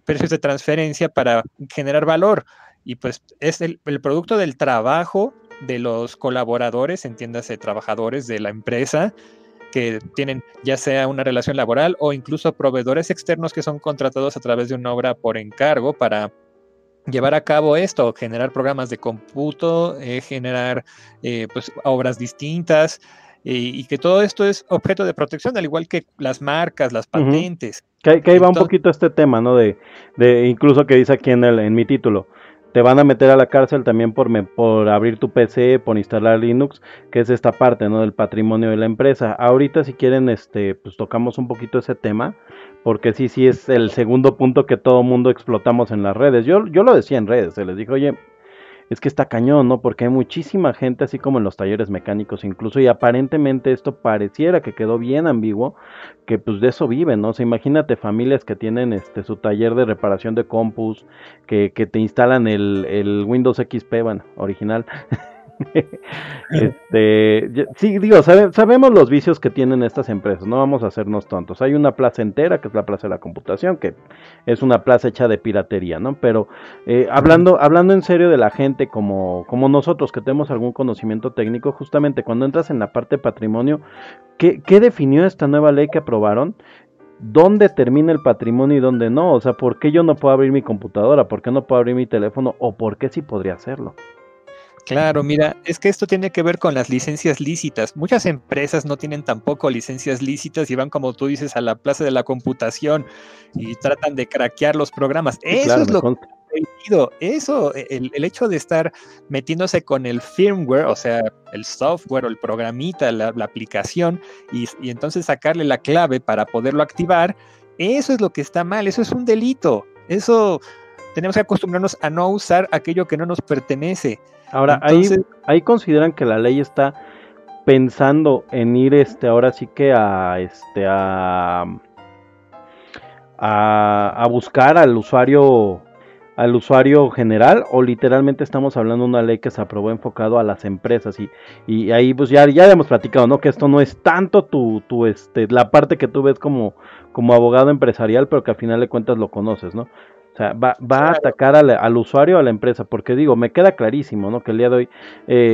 precios de transferencia para generar valor. Y pues es el producto del trabajo de los colaboradores, entiéndase, trabajadores de la empresa, que tienen ya sea una relación laboral o incluso proveedores externos que son contratados a través de una obra por encargo para llevar a cabo esto, generar programas de cómputo, generar pues obras distintas. Y que todo esto es objeto de protección, al igual que las marcas, las patentes. Que ahí va un poquito este tema, ¿no? De incluso que dice aquí en mi título, te van a meter a la cárcel también por abrir tu PC, por instalar Linux, que es esta parte, ¿no? Del patrimonio de la empresa. Ahorita si quieren, pues tocamos un poquito ese tema, porque sí es el segundo punto que todo mundo explotamos en las redes. Yo lo decía en redes, se les dijo, oye, es que está cañón, ¿no? Porque hay muchísima gente, así como en los talleres mecánicos incluso, y aparentemente esto pareciera que quedó bien ambiguo, que pues de eso viven, ¿no? O sea, imagínate familias que tienen su taller de reparación de compus, que te instalan el Windows XP, bueno, original. Sí, digo, sabemos los vicios que tienen estas empresas, no vamos a hacernos tontos. Hay una plaza entera, que es la plaza de la computación, que es una plaza hecha de piratería, ¿no? Pero hablando en serio de la gente como nosotros, que tenemos algún conocimiento técnico, justamente cuando entras en la parte de patrimonio, ¿qué definió esta nueva ley que aprobaron? ¿Dónde termina el patrimonio y dónde no? O sea, ¿por qué yo no puedo abrir mi computadora? ¿Por qué no puedo abrir mi teléfono? ¿O por qué sí podría hacerlo? Claro, mira, es que esto tiene que ver con las licencias lícitas. Muchas empresas no tienen tampoco licencias lícitas y van, como tú dices, a la plaza de la computación y tratan de craquear los programas. Sí, eso claro, es lo que he prohibido. Eso, el hecho de estar metiéndose con el firmware, o sea, el software o el programita, la aplicación, y entonces sacarle la clave para poderlo activar, eso es lo que está mal, eso es un delito. Eso tenemos que acostumbrarnos a no usar aquello que no nos pertenece. Ahora, Entonces, ahí consideran que la ley está pensando en ir ahora sí que a buscar al usuario general, o literalmente estamos hablando de una ley que se aprobó enfocado a las empresas, y ahí pues ya hemos platicado, ¿no? Que esto no es tanto la parte que tú ves como abogado empresarial, pero que al final de cuentas lo conoces, ¿no? O sea, va a atacar al usuario, a la empresa, porque digo, me queda clarísimo, ¿no? Que el día de hoy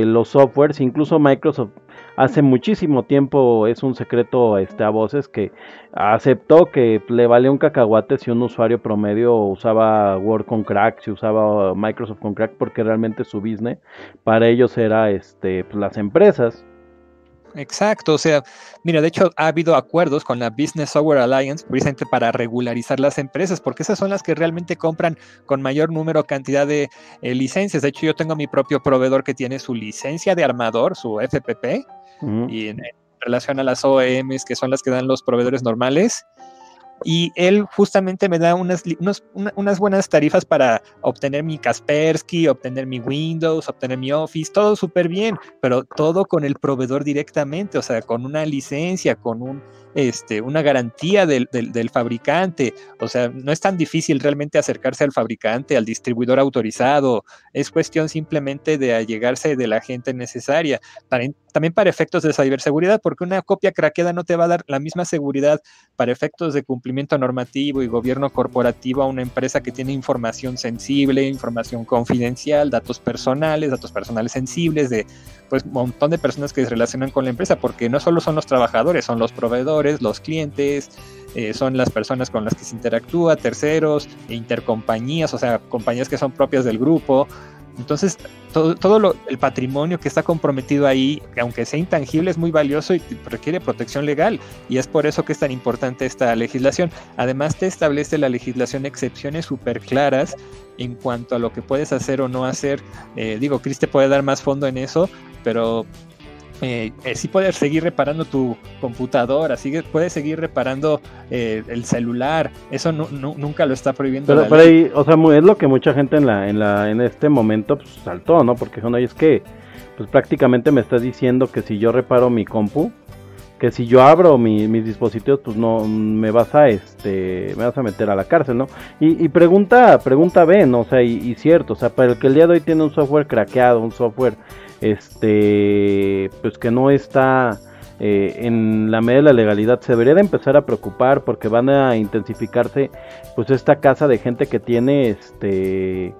los softwares, incluso Microsoft, hace muchísimo tiempo, es un secreto a voces, que aceptó que le valía un cacahuate si un usuario promedio usaba Word con crack, si usaba Microsoft con crack, porque realmente su business para ellos era pues, las empresas. exacto, o sea, mira, de hecho ha habido acuerdos con la Business Software Alliance precisamente para regularizar las empresas, porque esas son las que realmente compran con mayor número, cantidad de licencias. De hecho, yo tengo mi propio proveedor que tiene su licencia de armador, su FPP, y en relación a las OEMs, que son las que dan los proveedores normales, y él justamente me da unas buenas tarifas para obtener mi Kaspersky, obtener mi Windows, obtener mi Office, todo súper bien, pero todo con el proveedor directamente, o sea, con una licencia, con una garantía del fabricante. O sea, no es tan difícil realmente acercarse al fabricante, al distribuidor autorizado, es cuestión simplemente de allegarse de la gente necesaria, también para efectos de ciberseguridad, porque una copia craqueada no te va a dar la misma seguridad para efectos de cumplimiento normativo y gobierno corporativo a una empresa que tiene información sensible, información confidencial, datos personales sensibles de pues un montón de personas que se relacionan con la empresa, porque no solo son los trabajadores, son los proveedores, los clientes, son las personas con las que se interactúa, terceros, intercompañías, o sea, compañías que son propias del grupo. Entonces, todo el patrimonio que está comprometido ahí, aunque sea intangible, es muy valioso y requiere protección legal, y es por eso que es tan importante esta legislación. Además, te establece la legislación excepciones súper claras en cuanto a lo que puedes hacer o no hacer. Digo, Chris te puede dar más fondo en eso, pero sí puedes seguir reparando tu computadora, puedes seguir reparando el celular. Eso nunca lo está prohibiendo la pero ley. ahí, o sea, es lo que mucha gente en este momento pues, saltó, ¿no? Porque bueno, es que pues prácticamente me estás diciendo que si yo reparo mi compu, que si yo abro mis dispositivos, pues no me vas a meter a la cárcel, ¿no? Y pregunta B, ¿no? O sea, y cierto, o sea, para el que el día de hoy tiene un software craqueado, un software pues que no está en la medida de la legalidad, se debería de empezar a preocupar, porque van a intensificarse pues esta casa de gente que tiene que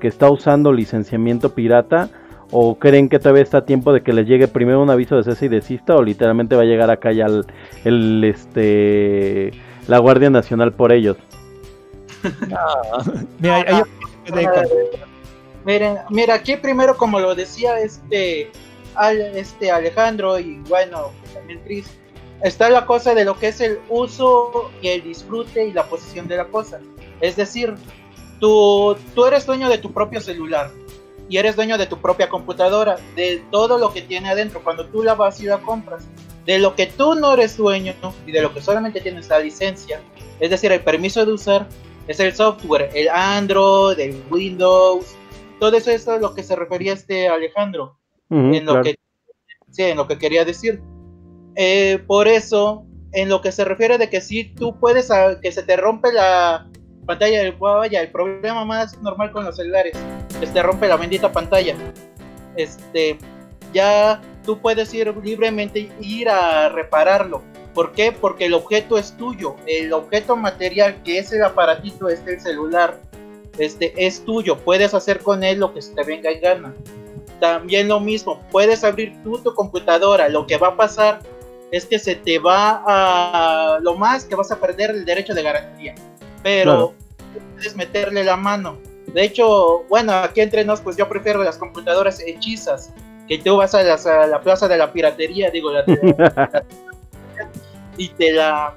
está usando licenciamiento pirata. ¿O creen que todavía está a tiempo de que les llegue primero un aviso de cese y desista, o literalmente va a llegar acá ya la Guardia Nacional por ellos? Mira, mira, aquí primero, como lo decía Alejandro, y bueno, también Chris, está la cosa de lo que es el uso y el disfrute y la posesión de la cosa. Es decir, tú eres dueño de tu propio celular y eres dueño de tu propia computadora, de todo lo que tiene adentro. Cuando tú la vas y la compras, de lo que tú no eres dueño y de lo que solamente tienes la licencia, es decir, el permiso de usar, es el software, el Android, el Windows, todo eso es a lo que se refería Alejandro, en lo claro. en lo que quería decir. Por eso, en lo que se refiere de que si tú puedes, que se te rompe la pantalla del vaya, el problema más normal con los celulares, que se te rompe la bendita pantalla, ya tú puedes ir libremente a repararlo. ¿Por qué? Porque el objeto es tuyo, el objeto material que es el aparatito, el celular, es tuyo, puedes hacer con él lo que se te venga en gana. También lo mismo, puedes abrir tú tu computadora, lo que va a pasar es que se te va a, lo más que vas a perder el derecho de garantía, pero puedes meterle la mano. De hecho, bueno, aquí entre nos, pues yo prefiero las computadoras hechizas, que tú vas a la plaza de la piratería, digo, y te la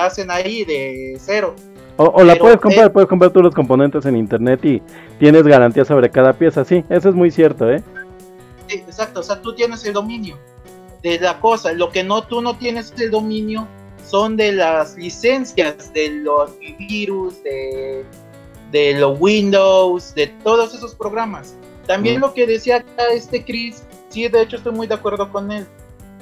hacen ahí de cero. O la puedes comprar tú los componentes en internet y tienes garantía sobre cada pieza, sí, eso es muy cierto, Sí, exacto, o sea, tú tienes el dominio de la cosa, lo que tú no tienes el dominio son de las licencias, de los virus, de los Windows, de todos esos programas. También lo que decía acá Chris, sí, de hecho estoy muy de acuerdo con él,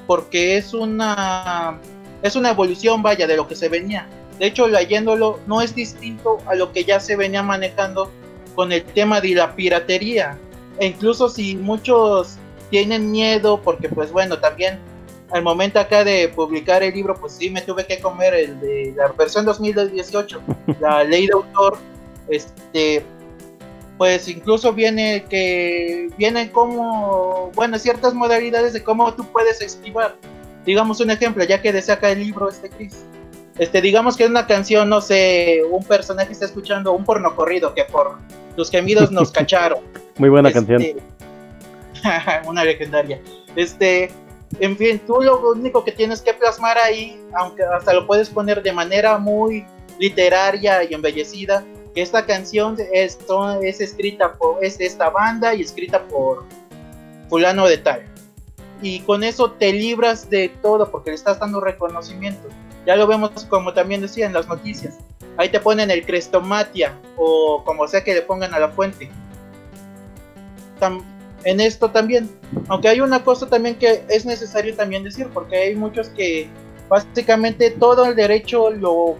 porque es una evolución, vaya, de lo que se venía. De hecho, leyéndolo, no es distinto a lo que ya se venía manejando con el tema de la piratería. E incluso si muchos tienen miedo, porque pues bueno, también al momento acá de publicar el libro, pues sí me tuve que comer el de la versión 2018, la ley de autor, pues incluso vienen como, bueno, ciertas modalidades de cómo tú puedes esquivar. Digamos un ejemplo, ya que decía acá el libro Chris. Digamos que es una canción, no sé, un personaje está escuchando un porno corrido que por tus gemidos nos cacharon. Muy buena canción. Una legendaria. En fin, tú lo único que tienes que plasmar ahí, aunque hasta lo puedes poner de manera muy literaria y embellecida, que esta canción es escrita es de esta banda y escrita por fulano de tal. Y con eso te libras de todo porque le estás dando reconocimiento. Ya lo vemos, como también decía en las noticias, ahí te ponen el Crestomatia o como sea que le pongan a la fuente. En esto también, aunque hay una cosa también que es necesario también decir, porque hay muchos que básicamente todo el derecho lo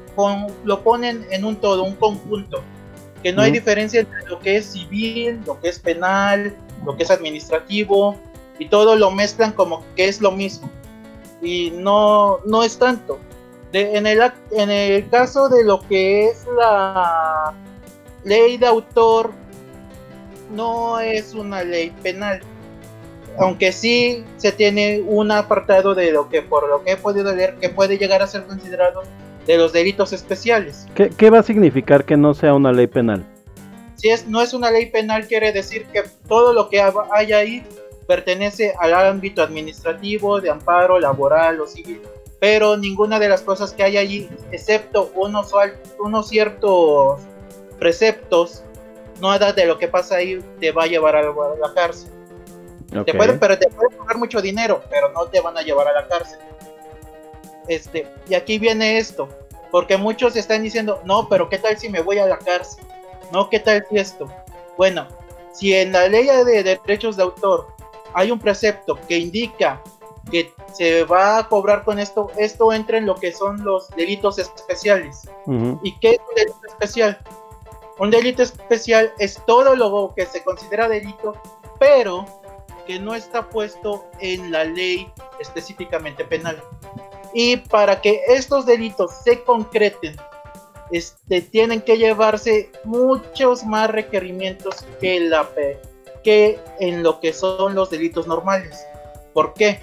ponen en un todo, un conjunto, que no hay diferencia entre lo que es civil, lo que es penal, lo que es administrativo, y todo lo mezclan como que es lo mismo, y no es tanto. En el caso de lo que es la ley de autor, no es una ley penal, aunque sí se tiene un apartado de lo que, por lo que he podido leer, que puede llegar a ser considerado de los delitos especiales. ¿Qué va a significar que no sea una ley penal? Si no es una ley penal, quiere decir que todo lo que hay ahí pertenece al ámbito administrativo, de amparo, laboral o civil, pero ninguna de las cosas que hay allí, excepto unos ciertos preceptos, nada de lo que pasa ahí te va a llevar a la cárcel. Okay. Te pueden pagar mucho dinero, pero no te van a llevar a la cárcel. Y aquí viene esto, porque muchos están diciendo, no, pero ¿qué tal si me voy a la cárcel? No, ¿qué tal si esto? Bueno, si en la ley de derechos de autor hay un precepto que indica que se va a cobrar con esto entra en lo que son los delitos especiales. ¿Y qué es un delito especial? Un delito especial es todo lo que se considera delito, pero que no está puesto en la ley específicamente penal. Y para que estos delitos se concreten, tienen que llevarse muchos más requerimientos que en lo que son los delitos normales. ¿Por qué?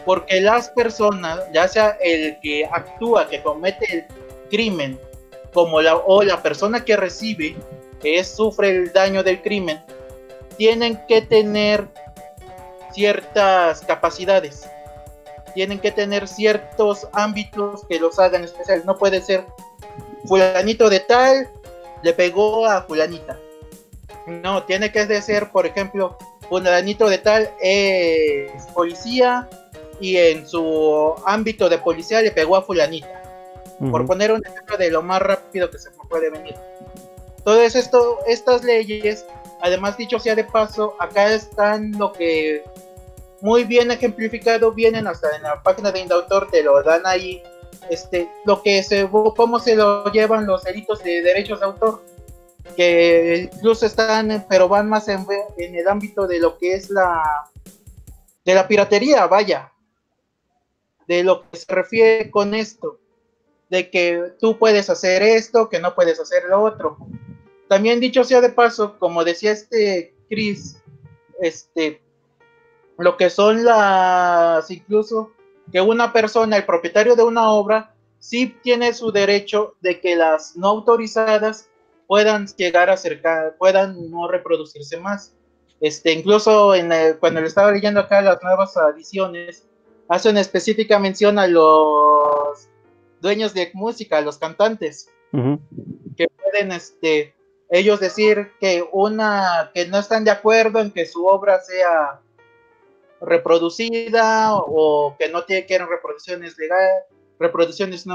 Porque las personas, ya sea el que actúa, que comete el crimen, como la persona que recibe, sufre el daño del crimen, tienen que tener ciertas capacidades, tienen que tener ciertos ámbitos que los hagan especiales. No puede ser fulanito de tal, le pegó a fulanita. No, tiene que ser, por ejemplo, fulanito de tal es policía y en su ámbito de policía le pegó a fulanita. Por poner un ejemplo de lo más rápido que se me puede venir. Todas estas leyes, además dicho sea de paso, acá están lo que muy bien ejemplificado, vienen hasta en la página de Indautor, te lo dan ahí, cómo se lo llevan los delitos de derechos de autor, que incluso están, pero van más en el ámbito de lo que es de la piratería, vaya, de lo que se refiere con esto, de que tú puedes hacer esto, que no puedes hacer lo otro. También dicho sea de paso, como decía Chris, lo que son incluso que una persona, el propietario de una obra, sí tiene su derecho de que las no autorizadas puedan llegar a puedan no reproducirse más. Incluso cuando le estaba leyendo acá las nuevas ediciones, hacen específica mención a los dueños de música, a los cantantes, que pueden ellos decir que no están de acuerdo en que su obra sea reproducida o que no quieren reproducciones legales, reproducciones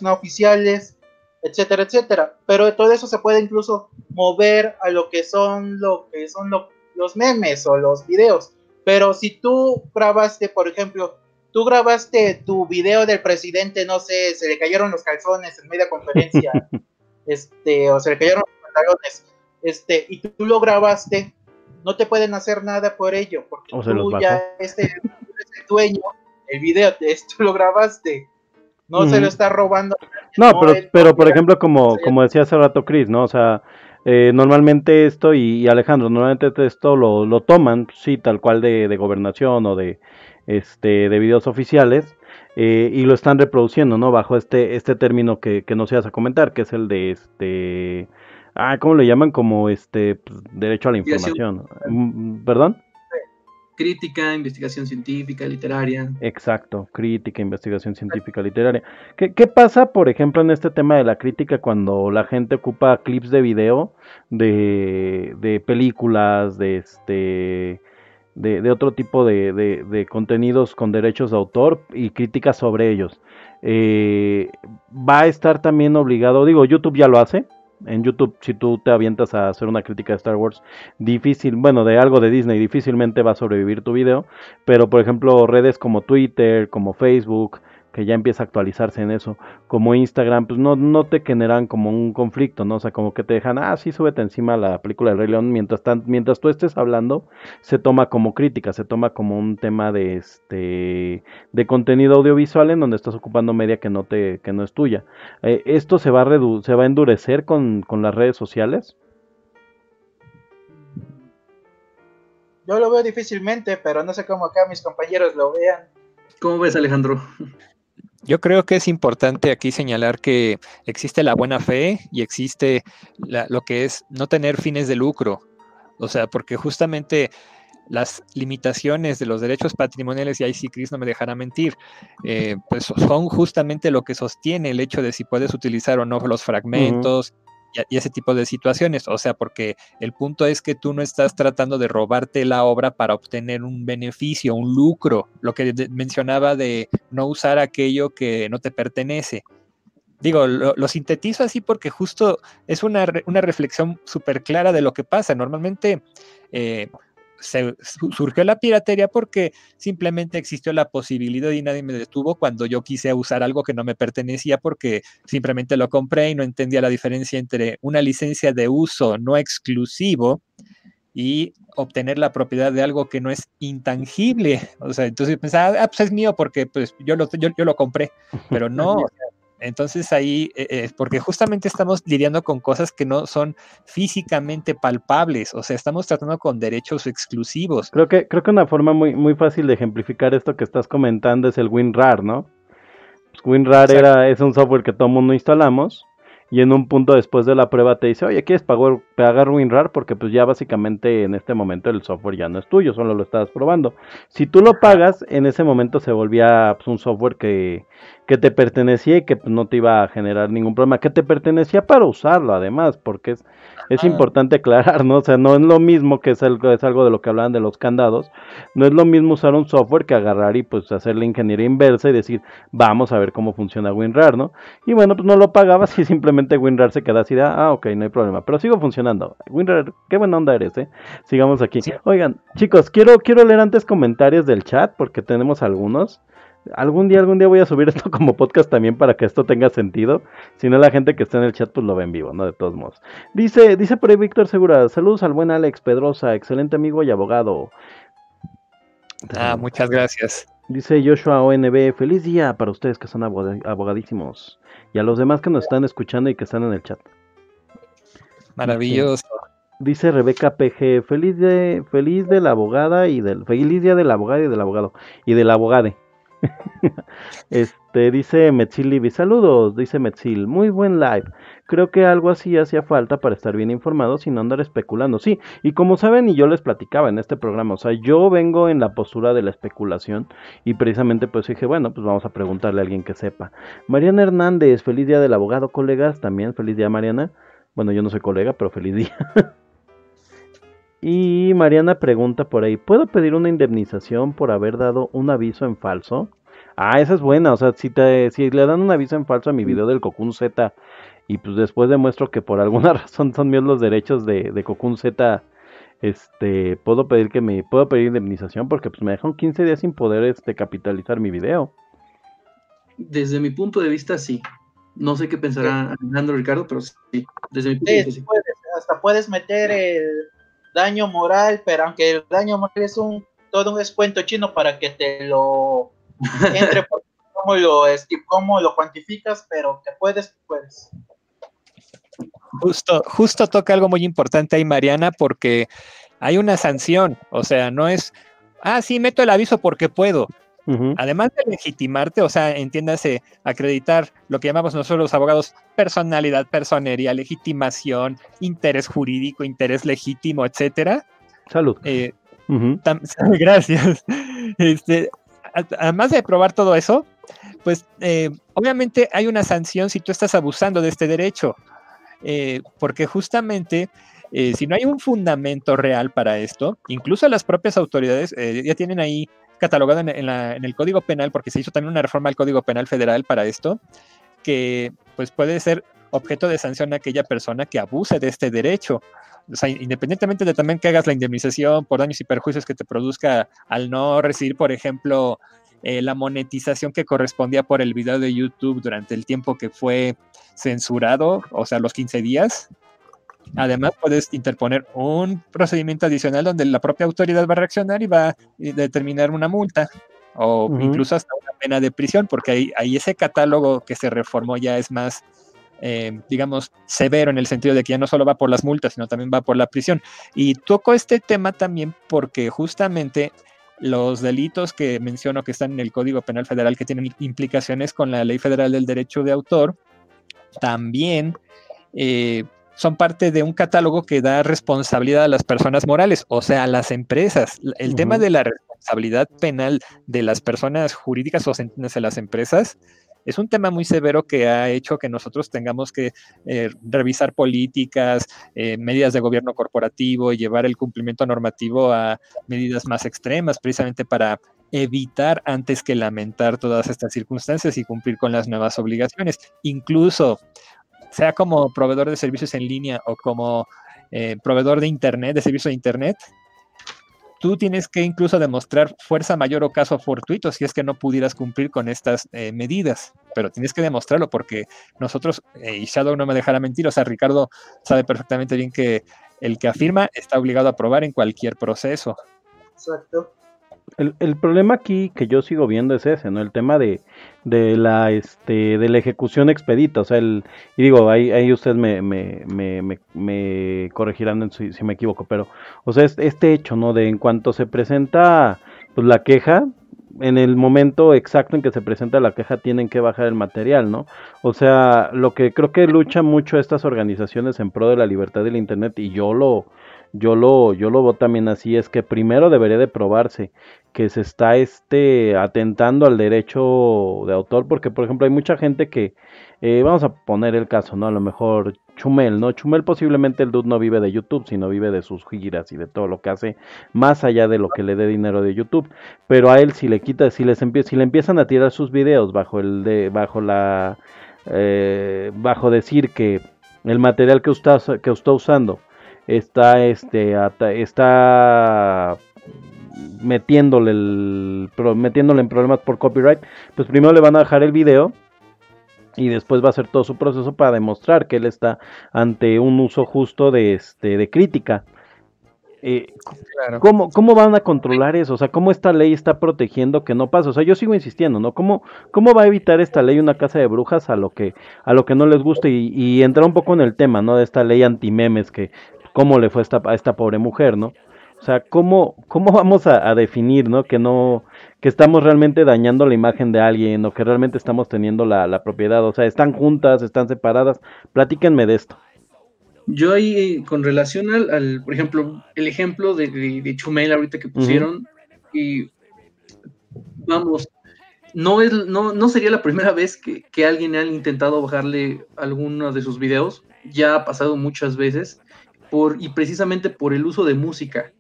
no oficiales, etcétera, etcétera. Pero todo eso se puede incluso mover a lo que son los memes o los videos. Pero si tú grabaste, por ejemplo, tu video del presidente, no sé, se le cayeron los calzones en media conferencia, o se le cayeron los pantalones, y tú lo grabaste, no te pueden hacer nada por ello, porque tú ya eres el dueño del video, tú lo grabaste, no se lo está robando. No, pero por ejemplo, como decía hace rato Chris, ¿no? O sea, normalmente esto, y Alejandro, normalmente esto lo toman, sí, tal cual de gobernación o de videos oficiales, y lo están reproduciendo, ¿no? Bajo este término que nos ibas a comentar, que es el de ¿cómo le llaman? Como pues, derecho a la información. ¿Perdón? Crítica, investigación científica, literaria. Exacto, crítica, investigación científica, literaria. ¿Qué pasa, por ejemplo, en este tema de la crítica cuando la gente ocupa clips de video de películas, de otro tipo de contenidos con derechos de autor y críticas sobre ellos? Va a estar también obligado, digo, YouTube ya lo hace. En YouTube, si tú te avientas a hacer una crítica de Star Wars, de algo de Disney, difícilmente va a sobrevivir tu video, pero por ejemplo redes como Twitter, como Facebook, que ya empieza a actualizarse en eso, como Instagram, pues no te generan como un conflicto, ¿no? O sea, como que te dejan, sí, súbete encima la película del Rey León, mientras tú estés hablando, se toma como crítica, se toma como un tema de contenido audiovisual en donde estás ocupando media que no es tuya. ¿Esto se va a endurecer con las redes sociales? Yo lo veo difícilmente, pero no sé cómo acá mis compañeros lo vean. ¿Cómo ves, Alejandro? Yo creo que es importante aquí señalar que existe la buena fe y existe lo que es no tener fines de lucro. O sea, porque justamente las limitaciones de los derechos patrimoniales, y ahí sí Chris no me dejará mentir, pues son justamente lo que sostiene el hecho de si puedes utilizar o no los fragmentos y ese tipo de situaciones. O sea, porque el punto es que tú no estás tratando de robarte la obra para obtener un beneficio, un lucro, lo que mencionaba de no usar aquello que no te pertenece. Digo, lo sintetizo así porque justo es una reflexión súper clara de lo que pasa. Normalmente surgió la piratería porque simplemente existió la posibilidad y nadie me detuvo cuando yo quise usar algo que no me pertenecía porque simplemente lo compré y no entendía la diferencia entre una licencia de uso no exclusivo y obtener la propiedad de algo que no es intangible. O sea, entonces pensaba, pues es mío porque pues yo lo compré, pero no. O sea, entonces ahí, porque justamente estamos lidiando con cosas que no son físicamente palpables, o sea, estamos tratando con derechos exclusivos. Creo que una forma muy, muy fácil de ejemplificar esto que estás comentando es el WinRAR, ¿no? Pues WinRAR es un software que todo mundo instalamos y en un punto después de la prueba te dice, oye, ¿quieres pagar WinRAR? Porque pues ya básicamente en este momento el software ya no es tuyo, solo lo estabas probando. Si tú lo pagas, en ese momento se volvía pues, un software que te pertenecía y que pues, no te iba a generar ningún problema, que te pertenecía para usarlo además, porque es importante aclarar, ¿no? O sea, no es lo mismo que es algo de lo que hablaban de los candados, no es lo mismo usar un software que agarrar y pues hacer la ingeniería inversa y decir, vamos a ver cómo funciona WinRAR, ¿no? Y bueno, pues no lo pagabas y simplemente WinRAR se queda así de, ok, no hay problema, pero sigo funcionando. WinRAR, qué buena onda eres, ¿eh? Sigamos aquí. Sí. Oigan, chicos, quiero leer antes comentarios del chat porque tenemos algunos. Algún día voy a subir esto como podcast también para que esto tenga sentido. Si no, la gente que está en el chat pues lo ve en vivo, ¿no? De todos modos. Dice por ahí Víctor Segura, saludos al buen Alex Pedrosa, excelente amigo y abogado. Muchas gracias. Dice Joshua ONB, feliz día para ustedes que son abogadísimos. Y a los demás que nos están escuchando y que están en el chat. Maravilloso. Dice Rebeca PG, feliz de la abogada feliz día del abogado y del abogado y del abogade. Dice Metzil Libby, saludos, dice Metzil, muy buen live. Creo que algo así hacía falta para estar bien informados y no andar especulando. Sí, y como saben, y yo les platicaba en este programa, o sea, yo vengo en la postura de la especulación y precisamente pues dije, bueno, pues vamos a preguntarle a alguien que sepa. Mariana Hernández, feliz día del abogado, colegas, también feliz día, Mariana. Bueno, yo no soy colega, pero feliz día. Y Mariana pregunta por ahí, ¿puedo pedir una indemnización por haber dado un aviso en falso? Esa es buena, o sea, si le dan un aviso en falso a mi video del Cocoon Z y pues después demuestro que por alguna razón son míos los derechos de Cocoon Z, puedo pedir indemnización porque pues me dejan 15 días sin poder capitalizar mi video. Desde mi punto de vista, sí. No sé qué pensará Alejandro Ricardo, pero sí. Desde mi punto de vista, sí. Hasta puedes meter el daño moral, pero aunque el daño moral es todo un descuento chino para que te lo entre por cómo lo cuantificas, pero que puedes. Justo toca algo muy importante ahí, Mariana, porque hay una sanción, o sea, no es, sí, meto el aviso porque puedo. Uh-huh. Además de legitimarte, o sea, entiéndase, acreditar lo que llamamos nosotros los abogados personalidad, personería, legitimación, interés jurídico, interés legítimo, etcétera. Salud. Uh-huh. Gracias. Además de probar todo eso, pues obviamente hay una sanción si tú estás abusando de este derecho, porque justamente si no hay un fundamento real para esto, incluso las propias autoridades ya tienen ahí catalogado en el Código Penal, porque se hizo también una reforma al Código Penal Federal para esto, que pues puede ser objeto de sanción a aquella persona que abuse de este derecho. O sea, independientemente de también que hagas la indemnización por daños y perjuicios que te produzca al no recibir, por ejemplo, la monetización que correspondía por el video de YouTube durante el tiempo que fue censurado, o sea, los 15 días. Además, puedes interponer un procedimiento adicional donde la propia autoridad va a reaccionar y va a determinar una multa o incluso hasta una pena de prisión, porque ahí ese catálogo que se reformó ya es más, digamos, severo en el sentido de que ya no solo va por las multas, sino también va por la prisión. Y toco este tema también porque justamente los delitos que menciono que están en el Código Penal Federal, que tienen implicaciones con la Ley Federal del Derecho de Autor, también son parte de un catálogo que da responsabilidad a las personas morales, o sea, a las empresas. El tema de la responsabilidad penal de las personas jurídicas o de las empresas es un tema muy severo que ha hecho que nosotros tengamos que revisar políticas, medidas de gobierno corporativo y llevar el cumplimiento normativo a medidas más extremas, precisamente para evitar antes que lamentar todas estas circunstancias y cumplir con las nuevas obligaciones. Incluso, sea como proveedor de servicios en línea o como proveedor de internet, de servicios de internet, tú tienes que incluso demostrar fuerza mayor o caso fortuito si es que no pudieras cumplir con estas medidas, pero tienes que demostrarlo porque nosotros, y Shadow no me dejará mentir, o sea, Ricardo sabe perfectamente bien que el que afirma está obligado a probar en cualquier proceso. Exacto. El problema aquí que yo sigo viendo es ese, ¿no? El tema de la ejecución expedita, o sea, y digo, ahí ustedes me corregirán si me equivoco, pero, o sea, este hecho, ¿no? De en cuanto se presenta pues la queja, en el momento exacto en que se presenta la queja tienen que bajar el material, ¿no? O sea, lo que creo que luchan mucho estas organizaciones en pro de la libertad del internet, y yo lo veo también así, es que primero debería de probarse que se está atentando al derecho de autor, porque por ejemplo hay mucha gente que, vamos a poner el caso, ¿no? A lo mejor Chumel, ¿no? Chumel posiblemente el dude no vive de YouTube, sino vive de sus giras y de todo lo que hace, más allá de lo que le dé dinero de YouTube. Pero a él si le quita, si le empiezan a tirar sus videos bajo decir que el material que está usando está metiéndole en problemas por copyright, pues primero le van a dejar el video y después va a hacer todo su proceso para demostrar que él está ante un uso justo de crítica. Claro. ¿Cómo van a controlar eso? O sea, ¿cómo esta ley está protegiendo que no pase? O sea, yo sigo insistiendo, ¿no? ¿Cómo va a evitar esta ley una casa de brujas a lo que no les guste? Y entrar un poco en el tema, ¿no? De esta ley anti-memes, que cómo le fue a esta pobre mujer, ¿no? O sea, ¿cómo vamos a definir, ¿no? Que estamos realmente dañando la imagen de alguien, o que realmente estamos teniendo la propiedad? O sea, ¿están juntas, están separadas? Platíquenme de esto. Yo ahí, con relación por ejemplo, el ejemplo de Chumel ahorita que pusieron, y vamos, no sería la primera vez que alguien ha intentado bajarle alguno de sus videos, ya ha pasado muchas veces, y precisamente por el uso de música,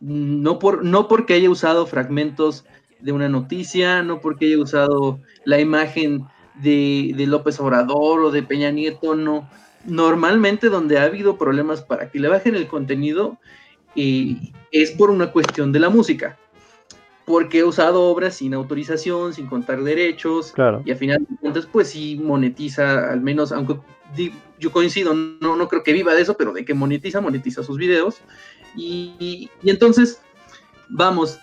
no porque haya usado fragmentos de una noticia, no porque haya usado la imagen de López Obrador o de Peña Nieto, no. Normalmente donde ha habido problemas para que le bajen el contenido es por una cuestión de la música, porque he usado obras sin autorización, sin contar derechos, claro. Y al final de cuentas pues sí monetiza, al menos, aunque yo coincido, no creo que viva de eso, pero de que monetiza sus videos, y entonces, vamos,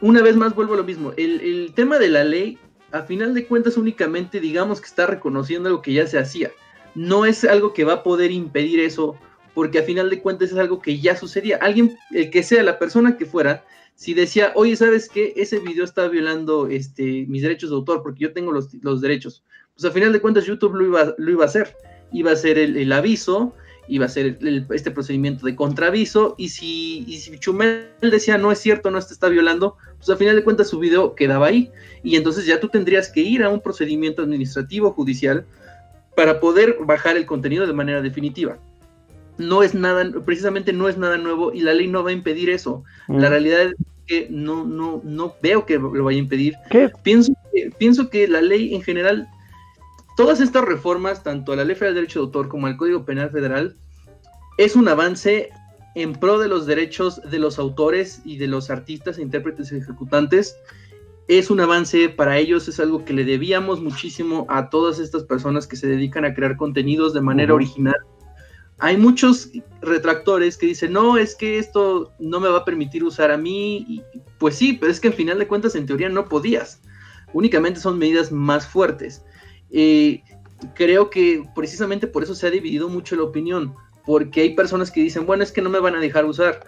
una vez más vuelvo a lo mismo, el tema de la ley, a final de cuentas únicamente digamos que está reconociendo algo que ya se hacía. No es algo que va a poder impedir eso, porque a final de cuentas es algo que ya sucedía. Alguien, el que sea, la persona que fuera, si decía, oye, ¿sabes qué? Ese video está violando mis derechos de autor, porque yo tengo los derechos. Pues a final de cuentas YouTube lo iba a hacer. Iba a hacer el aviso, iba a hacer este procedimiento de contraaviso, y si Chumel decía, no es cierto, no te está violando, pues a final de cuentas su video quedaba ahí. Y entonces ya tú tendrías que ir a un procedimiento administrativo judicial para poder bajar el contenido de manera definitiva. Precisamente no es nada nuevo, y la ley no va a impedir eso. La realidad es que no veo que lo vaya a impedir. ¿Qué? Pienso que la ley en general, todas estas reformas, tanto a la Ley Federal de Derecho de Autor como al Código Penal Federal, es un avance en pro de los derechos de los autores y de los artistas, intérpretes y ejecutantes. Es un avance para ellos, es algo que le debíamos muchísimo a todas estas personas que se dedican a crear contenidos de manera original. Hay muchos retractores que dicen, no, es que esto no me va a permitir usar a mí, y pues sí, pero es que al final de cuentas en teoría no podías, únicamente son medidas más fuertes. Creo que precisamente por eso se ha dividido mucho la opinión, porque hay personas que dicen, bueno, es que no me van a dejar usar,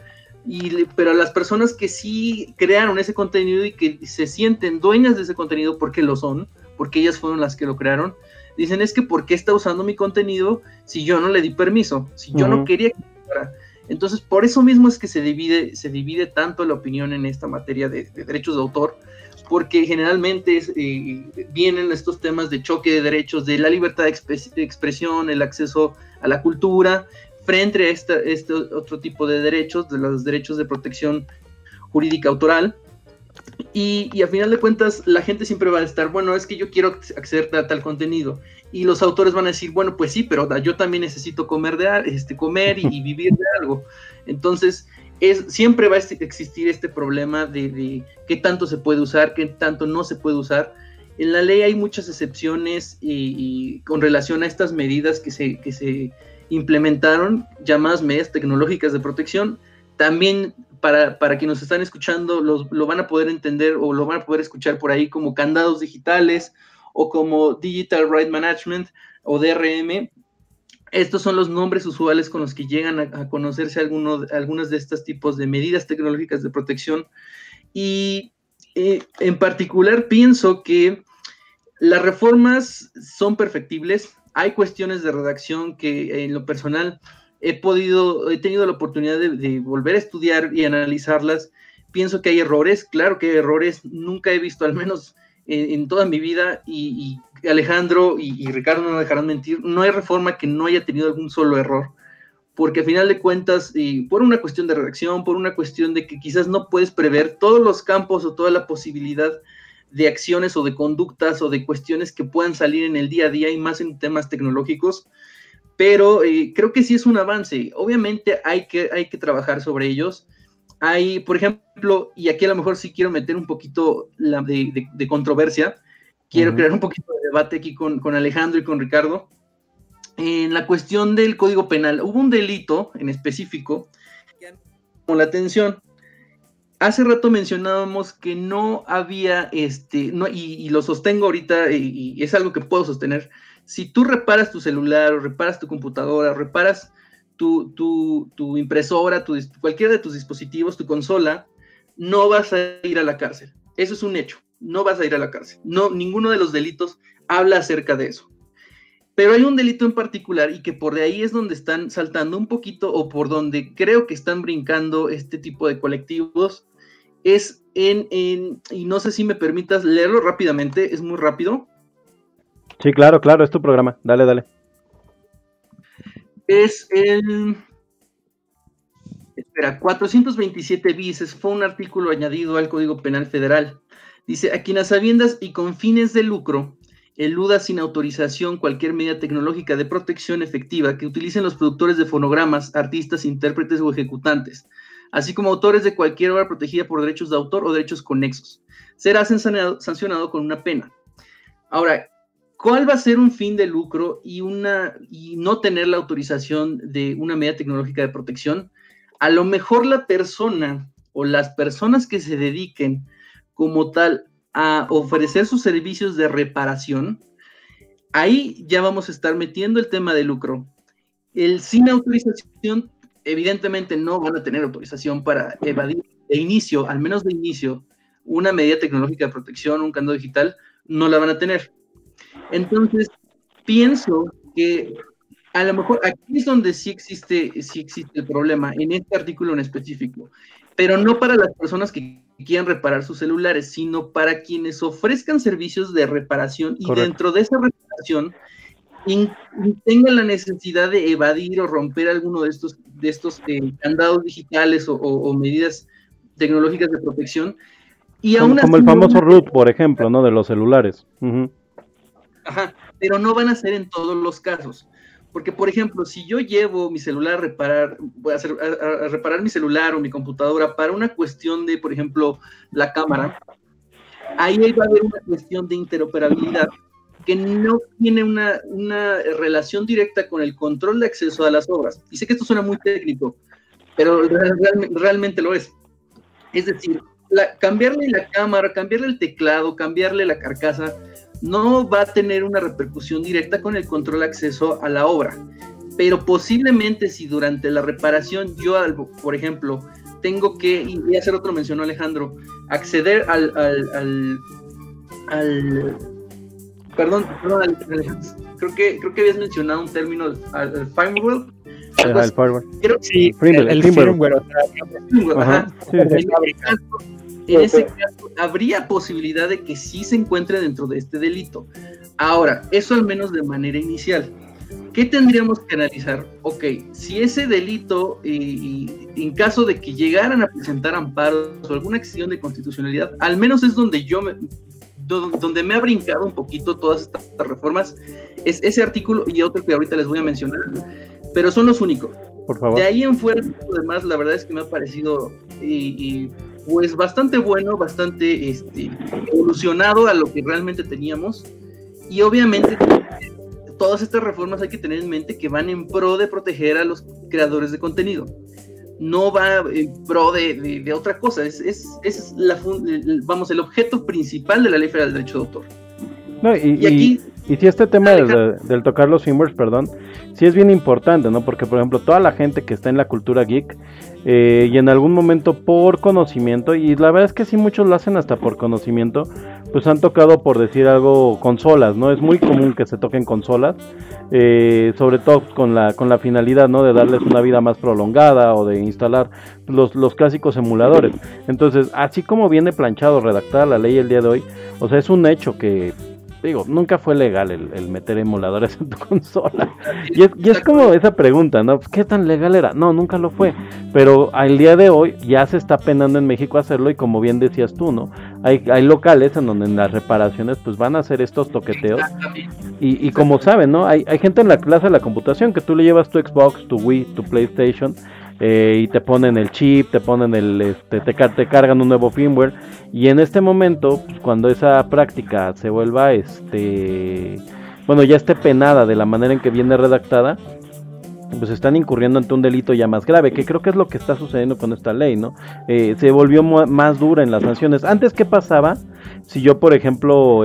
pero las personas que sí crearon ese contenido y que se sienten dueñas de ese contenido, porque lo son, porque ellas fueron las que lo crearon, dicen, es que ¿por qué está usando mi contenido si yo no le di permiso? Si yo no quería que lo usara. Entonces, por eso mismo es que se divide tanto la opinión en esta materia de derechos de autor, porque generalmente vienen estos temas de choque de derechos, de la libertad de expresión, el acceso a la cultura, frente a este otro tipo de derechos, de los derechos de protección jurídica autoral, y a final de cuentas la gente siempre va a estar, bueno, es que yo quiero acceder a tal contenido, y los autores van a decir, bueno, pues sí, pero yo también necesito comer y vivir de algo. Entonces siempre va a existir este problema de qué tanto se puede usar, qué tanto no se puede usar. En la ley hay muchas excepciones y con relación a estas medidas que se implementaron, llamadas medidas tecnológicas de protección. También para quienes nos están escuchando lo van a poder entender o lo van a poder escuchar por ahí como candados digitales o como Digital Right Management o DRM. Estos son los nombres usuales con los que llegan a conocerse algunas de estos tipos de medidas tecnológicas de protección, y En particular pienso que las reformas son perfectibles. Hay cuestiones de redacción que en lo personal he tenido la oportunidad de volver a estudiar y analizarlas. Pienso que hay errores, claro que hay errores, nunca he visto, al menos en toda mi vida, y Alejandro y Ricardo no me dejarán mentir, no hay reforma que no haya tenido algún solo error, porque a final de cuentas, por una cuestión de redacción, por una cuestión de que quizás no puedes prever todos los campos o toda la posibilidad de acciones o de conductas o de cuestiones que puedan salir en el día a día y más en temas tecnológicos, pero creo que sí es un avance. Obviamente hay que trabajar sobre ellos. Hay, por ejemplo, y aquí a lo mejor sí quiero meter un poquito de controversia, quiero crear un poquito de debate aquí con Alejandro y con Ricardo. En la cuestión del Código Penal, hubo un delito en específico que me llamó la atención. Hace rato mencionábamos que no había, y lo sostengo ahorita, y es algo que puedo sostener. Si tú reparas tu celular, o reparas tu computadora, o reparas tu impresora, cualquiera de tus dispositivos, tu consola, no vas a ir a la cárcel. Eso es un hecho, no vas a ir a la cárcel. No, ninguno de los delitos habla acerca de eso. Pero hay un delito en particular y que por de ahí es donde están saltando un poquito, o por donde creo que están brincando este tipo de colectivos, es y no sé si me permitas leerlo rápidamente, es muy rápido. Sí, claro, es tu programa, dale. Es el 427 bis, fue un artículo añadido al Código Penal Federal. Dice, a quien a sabiendas y con fines de lucro eluda sin autorización cualquier medida tecnológica de protección efectiva que utilicen los productores de fonogramas, artistas, intérpretes o ejecutantes, así como autores de cualquier obra protegida por derechos de autor o derechos conexos, será sancionado con una pena. Ahora, ¿cuál va a ser un fin de lucro y no tener la autorización de una medida tecnológica de protección? A lo mejor la persona o las personas que se dediquen como tal a ofrecer sus servicios de reparación, ahí ya vamos a estar metiendo el tema de lucro. El sin autorización, evidentemente no van a tener autorización para evadir de inicio, al menos de inicio, una medida tecnológica de protección, un candado digital, no la van a tener. Entonces, pienso que a lo mejor aquí es donde sí existe el problema, en este artículo en específico, pero no para las personas que quieran reparar sus celulares, sino para quienes ofrezcan servicios de reparación y Correcto. Dentro de esa reparación tengan la necesidad de evadir o romper alguno de estos candados digitales o medidas tecnológicas de protección. Y aún como así, el famoso root, por ejemplo, ¿no? De los celulares. Uh-huh. Ajá, pero no van a ser en todos los casos. Porque, por ejemplo, si yo llevo mi celular a reparar, voy a reparar mi celular o mi computadora para una cuestión de, por ejemplo, la cámara, ahí va a haber una cuestión de interoperabilidad que no tiene una relación directa con el control de acceso a las obras. Y sé que esto suena muy técnico, pero realmente lo es. Es decir, cambiarle la cámara, cambiarle el teclado, cambiarle la carcasa, no va a tener una repercusión directa con el control de acceso a la obra, pero posiblemente si durante la reparación yo, por ejemplo, tengo que, y hace otro mencionó Alejandro, acceder perdón, creo que habías mencionado un término, al firmware. El firmware. Sí, el firmware. Ajá. Sí. En ese caso, habría posibilidad de que sí se encuentre dentro de este delito. Ahora, eso al menos de manera inicial. ¿Qué tendríamos que analizar? Ok, si ese delito, en caso de que llegaran a presentar amparos o alguna acción de constitucionalidad, al menos es donde donde me ha brincado un poquito todas estas reformas, es ese artículo y otro que ahorita les voy a mencionar, pero son los únicos. Por favor. De ahí en fuera, además, la verdad es que me ha parecido pues bastante bueno, bastante evolucionado a lo que realmente teníamos, y obviamente todas estas reformas hay que tener en mente que van en pro de proteger a los creadores de contenido, no va en pro de otra cosa. Es el objeto principal de la Ley Federal del Derecho de Autor. No, y aquí Y si este tema Alejandro. del tocar los firmwares, perdón, sí es bien importante, ¿no? Porque, por ejemplo, toda la gente que está en la cultura geek, y en algún momento por conocimiento, y la verdad es que sí muchos lo hacen hasta por conocimiento, pues han tocado, por decir algo, consolas, ¿no? Es muy común que se toquen consolas, sobre todo con la finalidad, ¿no? De darles una vida más prolongada o de instalar los clásicos emuladores. Entonces, así como viene planchado, redactada la ley el día de hoy, o sea, es un hecho que, digo, nunca fue legal el meter emuladores en tu consola. Y es como esa pregunta, ¿no? ¿Qué tan legal era? No, nunca lo fue. Pero al día de hoy ya se está penando en México hacerlo y como bien decías tú, ¿no? Hay locales en donde en las reparaciones pues van a hacer estos toqueteos. Y como saben, ¿no? Hay gente en la clase de la computación que tú le llevas tu Xbox, tu Wii, tu PlayStation, y te ponen el chip, te ponen te cargan un nuevo firmware. Y en este momento, pues, cuando esa práctica se vuelva, bueno, ya esté penada de la manera en que viene redactada, pues están incurriendo ante un delito ya más grave, que creo que es lo que está sucediendo con esta ley, ¿no? Se volvió más dura en las sanciones. Antes, ¿qué pasaba? Si yo, por ejemplo,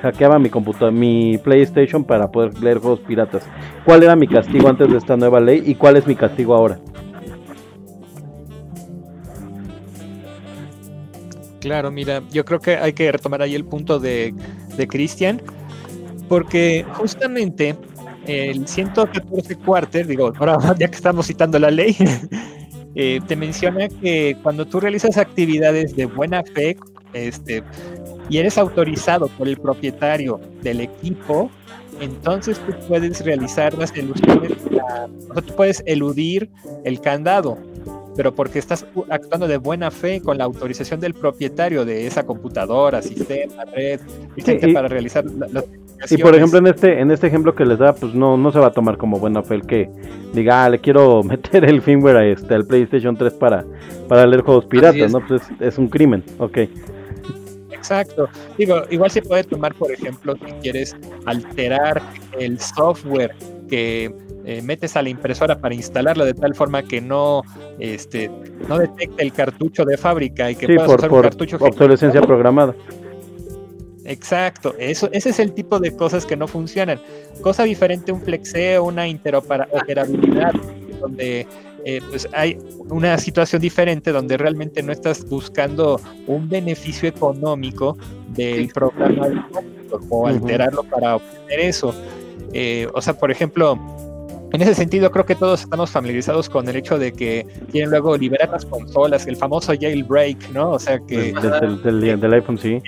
hackeaba mi PlayStation para poder leer juegos piratas, ¿cuál era mi castigo antes de esta nueva ley y cuál es mi castigo ahora? Claro, mira, yo creo que hay que retomar ahí el punto de Cristian, porque justamente el 114 Quarter, digo, ahora ya que estamos citando la ley, te menciona que cuando tú realizas actividades de buena fe, y eres autorizado por el propietario del equipo, entonces tú puedes realizar las ilusiones, o sea, tú puedes eludir el candado, pero porque estás actuando de buena fe con la autorización del propietario de esa computadora, sistema, red, para realizar las y por ejemplo en este ejemplo que les da, pues no se va a tomar como buena fe el que diga, le quiero meter el firmware al PlayStation 3 para leer juegos piratas, ¿no? Pues es un crimen, ok. Exacto. Digo, igual se puede tomar, por ejemplo, si quieres alterar el software que metes a la impresora para instalarla de tal forma que no detecte el cartucho de fábrica y que puedas usar un cartucho obsolescencia programada. Exacto, ese es el tipo de cosas que no funcionan. Cosa diferente un flexeo, una interoperabilidad, donde pues hay una situación diferente donde realmente no estás buscando un beneficio económico del programa o alterarlo para obtener eso. O sea, por ejemplo, en ese sentido creo que todos estamos familiarizados con el hecho de que quieren luego liberar las consolas, el famoso jailbreak, ¿no? O sea que del iPhone, sí.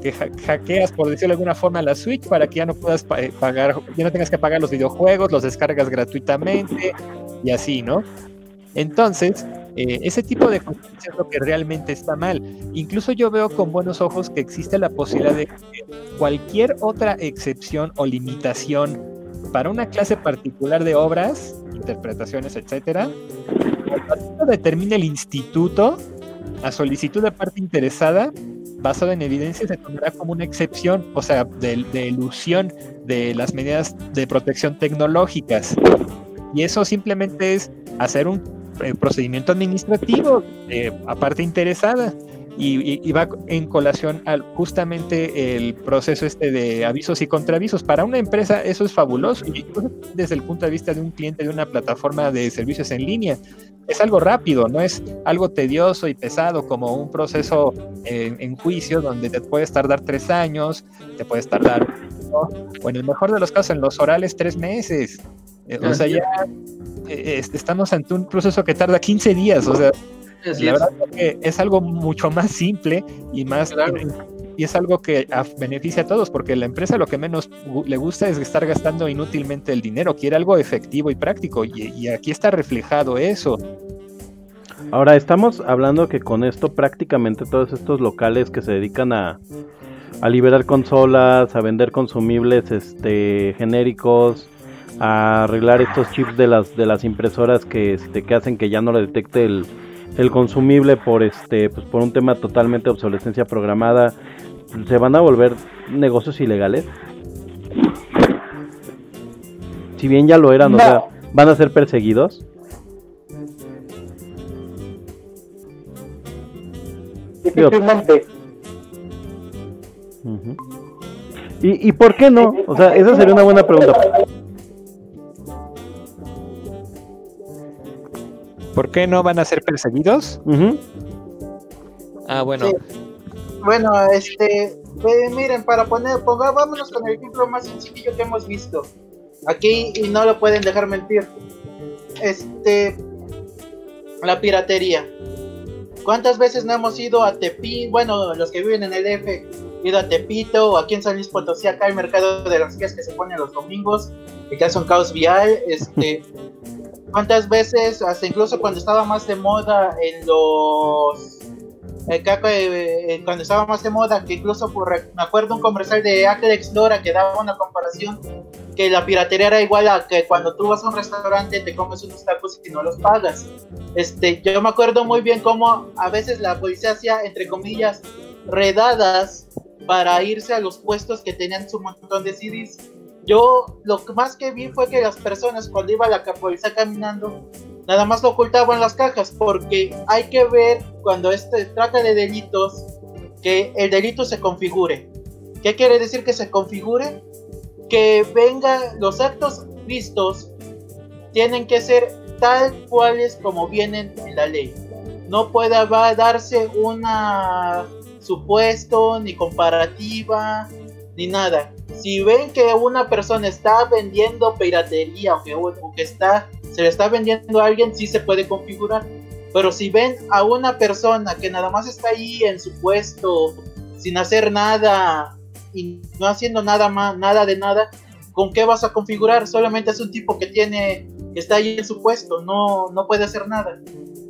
Que hackeas, por decirlo de alguna forma, la Switch para que ya no puedas pagar, ya no tengas que pagar los videojuegos, los descargas gratuitamente y así, ¿no? Entonces, ese tipo de cosas es lo que realmente está mal. Incluso yo veo con buenos ojos que existe la posibilidad de que cualquier otra excepción o limitación para una clase particular de obras, interpretaciones, etcétera, cuando determine el instituto, a solicitud de parte interesada, basado en evidencia, se tomará como una excepción, o sea, de elusión de las medidas de protección tecnológicas. Y eso simplemente es hacer un procedimiento administrativo a parte interesada. Y va en colación al justamente el proceso de avisos y contraavisos. Para una empresa eso es fabuloso, y desde el punto de vista de un cliente de una plataforma de servicios en línea es algo rápido, no es algo tedioso y pesado como un proceso en juicio donde te puedes tardar 3 años, te puedes tardar o en el mejor de los casos en los orales 3 meses. O sea, ya estamos ante un proceso que tarda 15 días, o sea, la verdad es que es algo mucho más simple y más y es algo que beneficia a todos, porque la empresa lo que menos le gusta es estar gastando inútilmente el dinero, quiere algo efectivo y práctico, y aquí está reflejado eso. Ahora estamos hablando que con esto prácticamente todos estos locales que se dedican a liberar consolas, a vender consumibles genéricos, a arreglar estos chips de las impresoras que hacen que ya no le detecte el consumible por por un tema totalmente de obsolescencia programada, ¿se van a volver negocios ilegales? Si bien ya lo eran, no. O sea, ¿van a ser perseguidos? Difícilmente. ¿Y por qué no? O sea, esa sería una buena pregunta. ¿Por qué no van a ser perseguidos? Uh-huh. Ah, bueno. Sí. Bueno, miren, vámonos con el ejemplo más sencillo que hemos visto aquí y no lo pueden dejar mentir. La piratería. ¿Cuántas veces no hemos ido a Tepito? Bueno, los que viven en el DF, ido a Tepito o aquí en San Luis Potosí, acá el mercado de las guías que se pone los domingos, y que hace un caos vial. ¿Cuántas veces, hasta incluso cuando estaba más de moda cuando estaba más de moda, que incluso me acuerdo un comercial de Aclex Lora que daba una comparación, que la piratería era igual a que cuando tú vas a un restaurante te comes unos tacos y no los pagas. Yo me acuerdo muy bien cómo a veces la policía hacía, entre comillas, redadas para irse a los puestos que tenían su montón de CDs. Yo lo que más que vi fue que las personas cuando iba la policía caminando nada más lo ocultaban las cajas, porque hay que ver cuando trata de delitos que el delito se configure. ¿Qué quiere decir que se configure? Que venga, los actos vistos tienen que ser tal cuales como vienen en la ley. No puede darse una supuesto, ni comparativa, ni nada. Si ven que una persona está vendiendo piratería o que se le está vendiendo a alguien, sí se puede configurar. Pero si ven a una persona que nada más está ahí en su puesto, sin hacer nada y no haciendo nada más, nada de nada, ¿con qué vas a configurar? Solamente es un tipo que está ahí en su puesto, no puede hacer nada.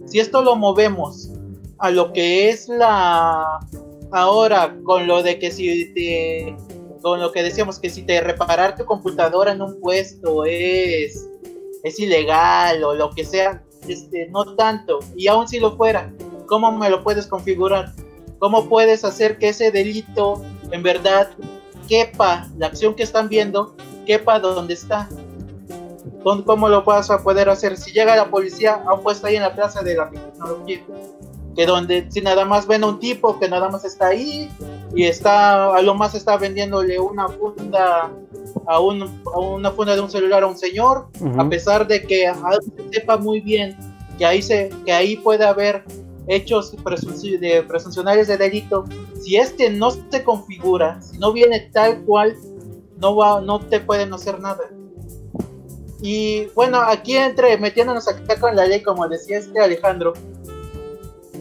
Si esto lo movemos a lo que es ahora, con lo de que con lo que decíamos, que si te reparar tu computadora en un puesto es ilegal o lo que sea, no tanto, y aún si lo fuera, ¿cómo me lo puedes configurar? ¿Cómo puedes hacer que ese delito en verdad quepa, la acción que están viendo quepa donde está? ¿Cómo lo vas a poder hacer? Si llega la policía a un puesto ahí en la plaza de la tecnología, que donde si nada más ven a un tipo que nada más está ahí y a lo más está vendiéndole una funda una funda de un celular a un señor, uh-huh, a pesar de que sepa muy bien que ahí puede haber hechos presuncionales de delito. Si no se configura, si no viene tal cual, no te pueden hacer nada. Y bueno, aquí metiéndonos acá con la ley, como decía Alejandro,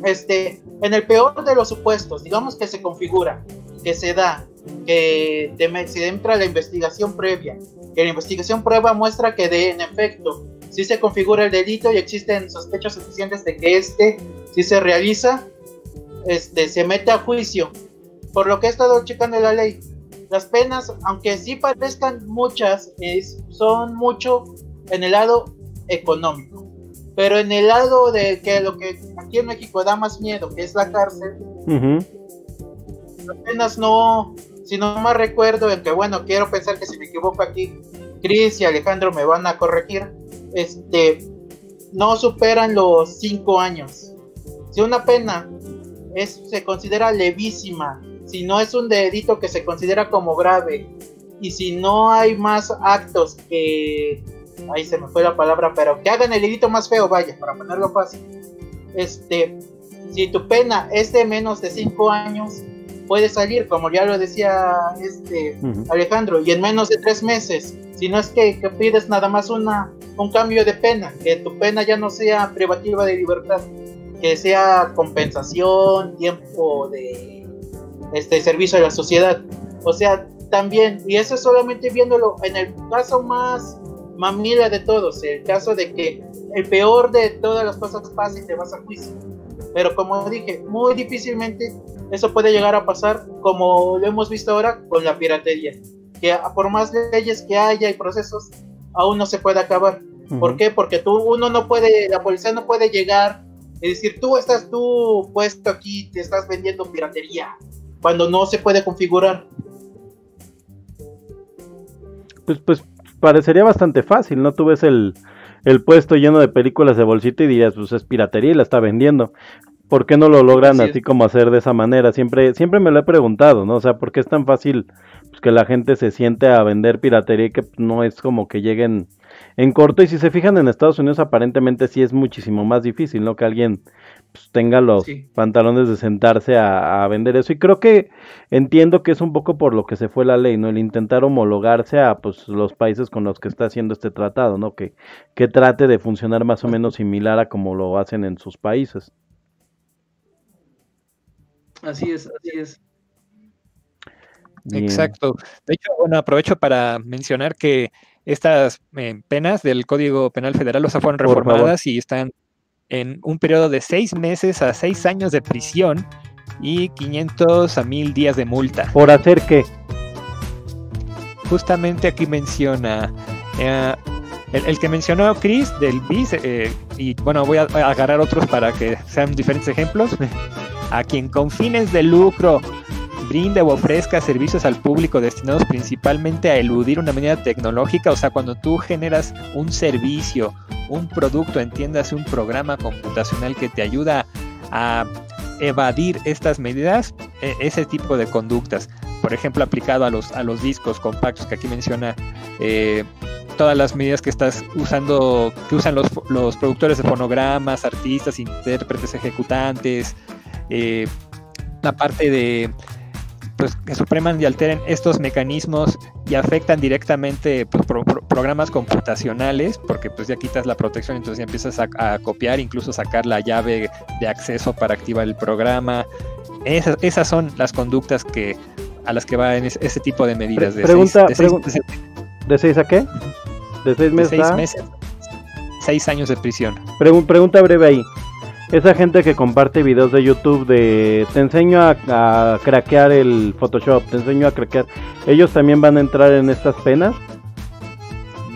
en el peor de los supuestos, digamos que se configura, que se da, que se entra la investigación previa, que la investigación prueba muestra que en efecto sí se configura el delito y existen sospechas suficientes de que sí se realiza, se mete a juicio. Por lo que he estado checando la ley, las penas, aunque sí parezcan muchas, son mucho en el lado económico, pero en el lado de que lo que aquí en México da más miedo, que es la cárcel, uh-huh, las penas si no más recuerdo, en que bueno, quiero pensar que si me equivoco aquí, Chris y Alejandro me van a corregir, no superan los 5 años. Si una pena se considera levísima, si no es un delito que se considera como grave, y si no hay más actos que, ahí se me fue la palabra, pero que hagan el delito más feo, vaya, para ponerlo fácil, si tu pena es de menos de 5 años, puedes salir, como ya lo decía uh-huh, Alejandro, y en menos de 3 meses, si no es que pides nada más un cambio de pena, que tu pena ya no sea privativa de libertad, que sea compensación, tiempo de servicio a la sociedad. O sea, también, y eso es solamente viéndolo en el caso más mamila de todos, el caso de que el peor de todas las cosas pasa y te vas a juicio. Pero como dije, muy difícilmente eso puede llegar a pasar, como lo hemos visto ahora con la piratería, que por más leyes que haya y procesos, aún no se puede acabar. Uh-huh. ¿Por qué? Porque la policía no puede llegar y decir, tú puesto aquí, te estás vendiendo piratería, cuando no se puede configurar. Pues parecería bastante fácil, ¿no? Tú ves el puesto lleno de películas de bolsita y dirías, pues es piratería y la está vendiendo. ¿por qué no lo logran Así es. así como hacer de esa manera? Siempre me lo he preguntado, ¿no? O sea, ¿por qué es tan fácil pues, que la gente se siente a vender piratería y que pues, no es como que lleguen en corto? Y si se fijan en Estados Unidos, aparentemente sí es muchísimo más difícil, ¿no? Que alguien pues, tenga los Sí. pantalones de sentarse a vender eso. Y creo que entiendo que es un poco por lo que se fue la ley, ¿no? El intentar homologarse a pues los países con los que está haciendo este tratado, ¿no? Que trate de funcionar más o menos similar a como lo hacen en sus países. Así es, así es. Bien. Exacto. De hecho, bueno, aprovecho para mencionar que estas penas del Código Penal Federal, o sea, fueron Por favor. reformadas y están en un periodo de 6 meses a 6 años de prisión y 500 a 1000 días de multa. ¿Por hacer qué? Justamente aquí menciona el que mencionó Chris del BIS, y bueno, voy a agarrar otros para que sean diferentes ejemplos. A quien con fines de lucro brinde o ofrezca servicios al público destinados principalmente a eludir una medida tecnológica, o sea, cuando tú generas un servicio, un producto, entiéndase un programa computacional que te ayuda a evadir estas medidas, ese tipo de conductas, por ejemplo, aplicado a los discos compactos que aquí menciona, todas las medidas que estás usando, que usan los productores de fonogramas, artistas, intérpretes, ejecutantes, la parte de pues que supreman y alteren estos mecanismos y afectan directamente pues, programas computacionales, porque pues ya quitas la protección, entonces ya empiezas a copiar, incluso sacar la llave de acceso para activar el programa. Esas son las conductas a las que va en ese tipo de medidas. ¿De 6 a qué? ¿De 6 meses? 6 meses, 6 años de prisión. Pregunta breve ahí. Esa gente que comparte videos de YouTube de te enseño a craquear el Photoshop, te enseño a craquear, ¿ellos también van a entrar en estas penas?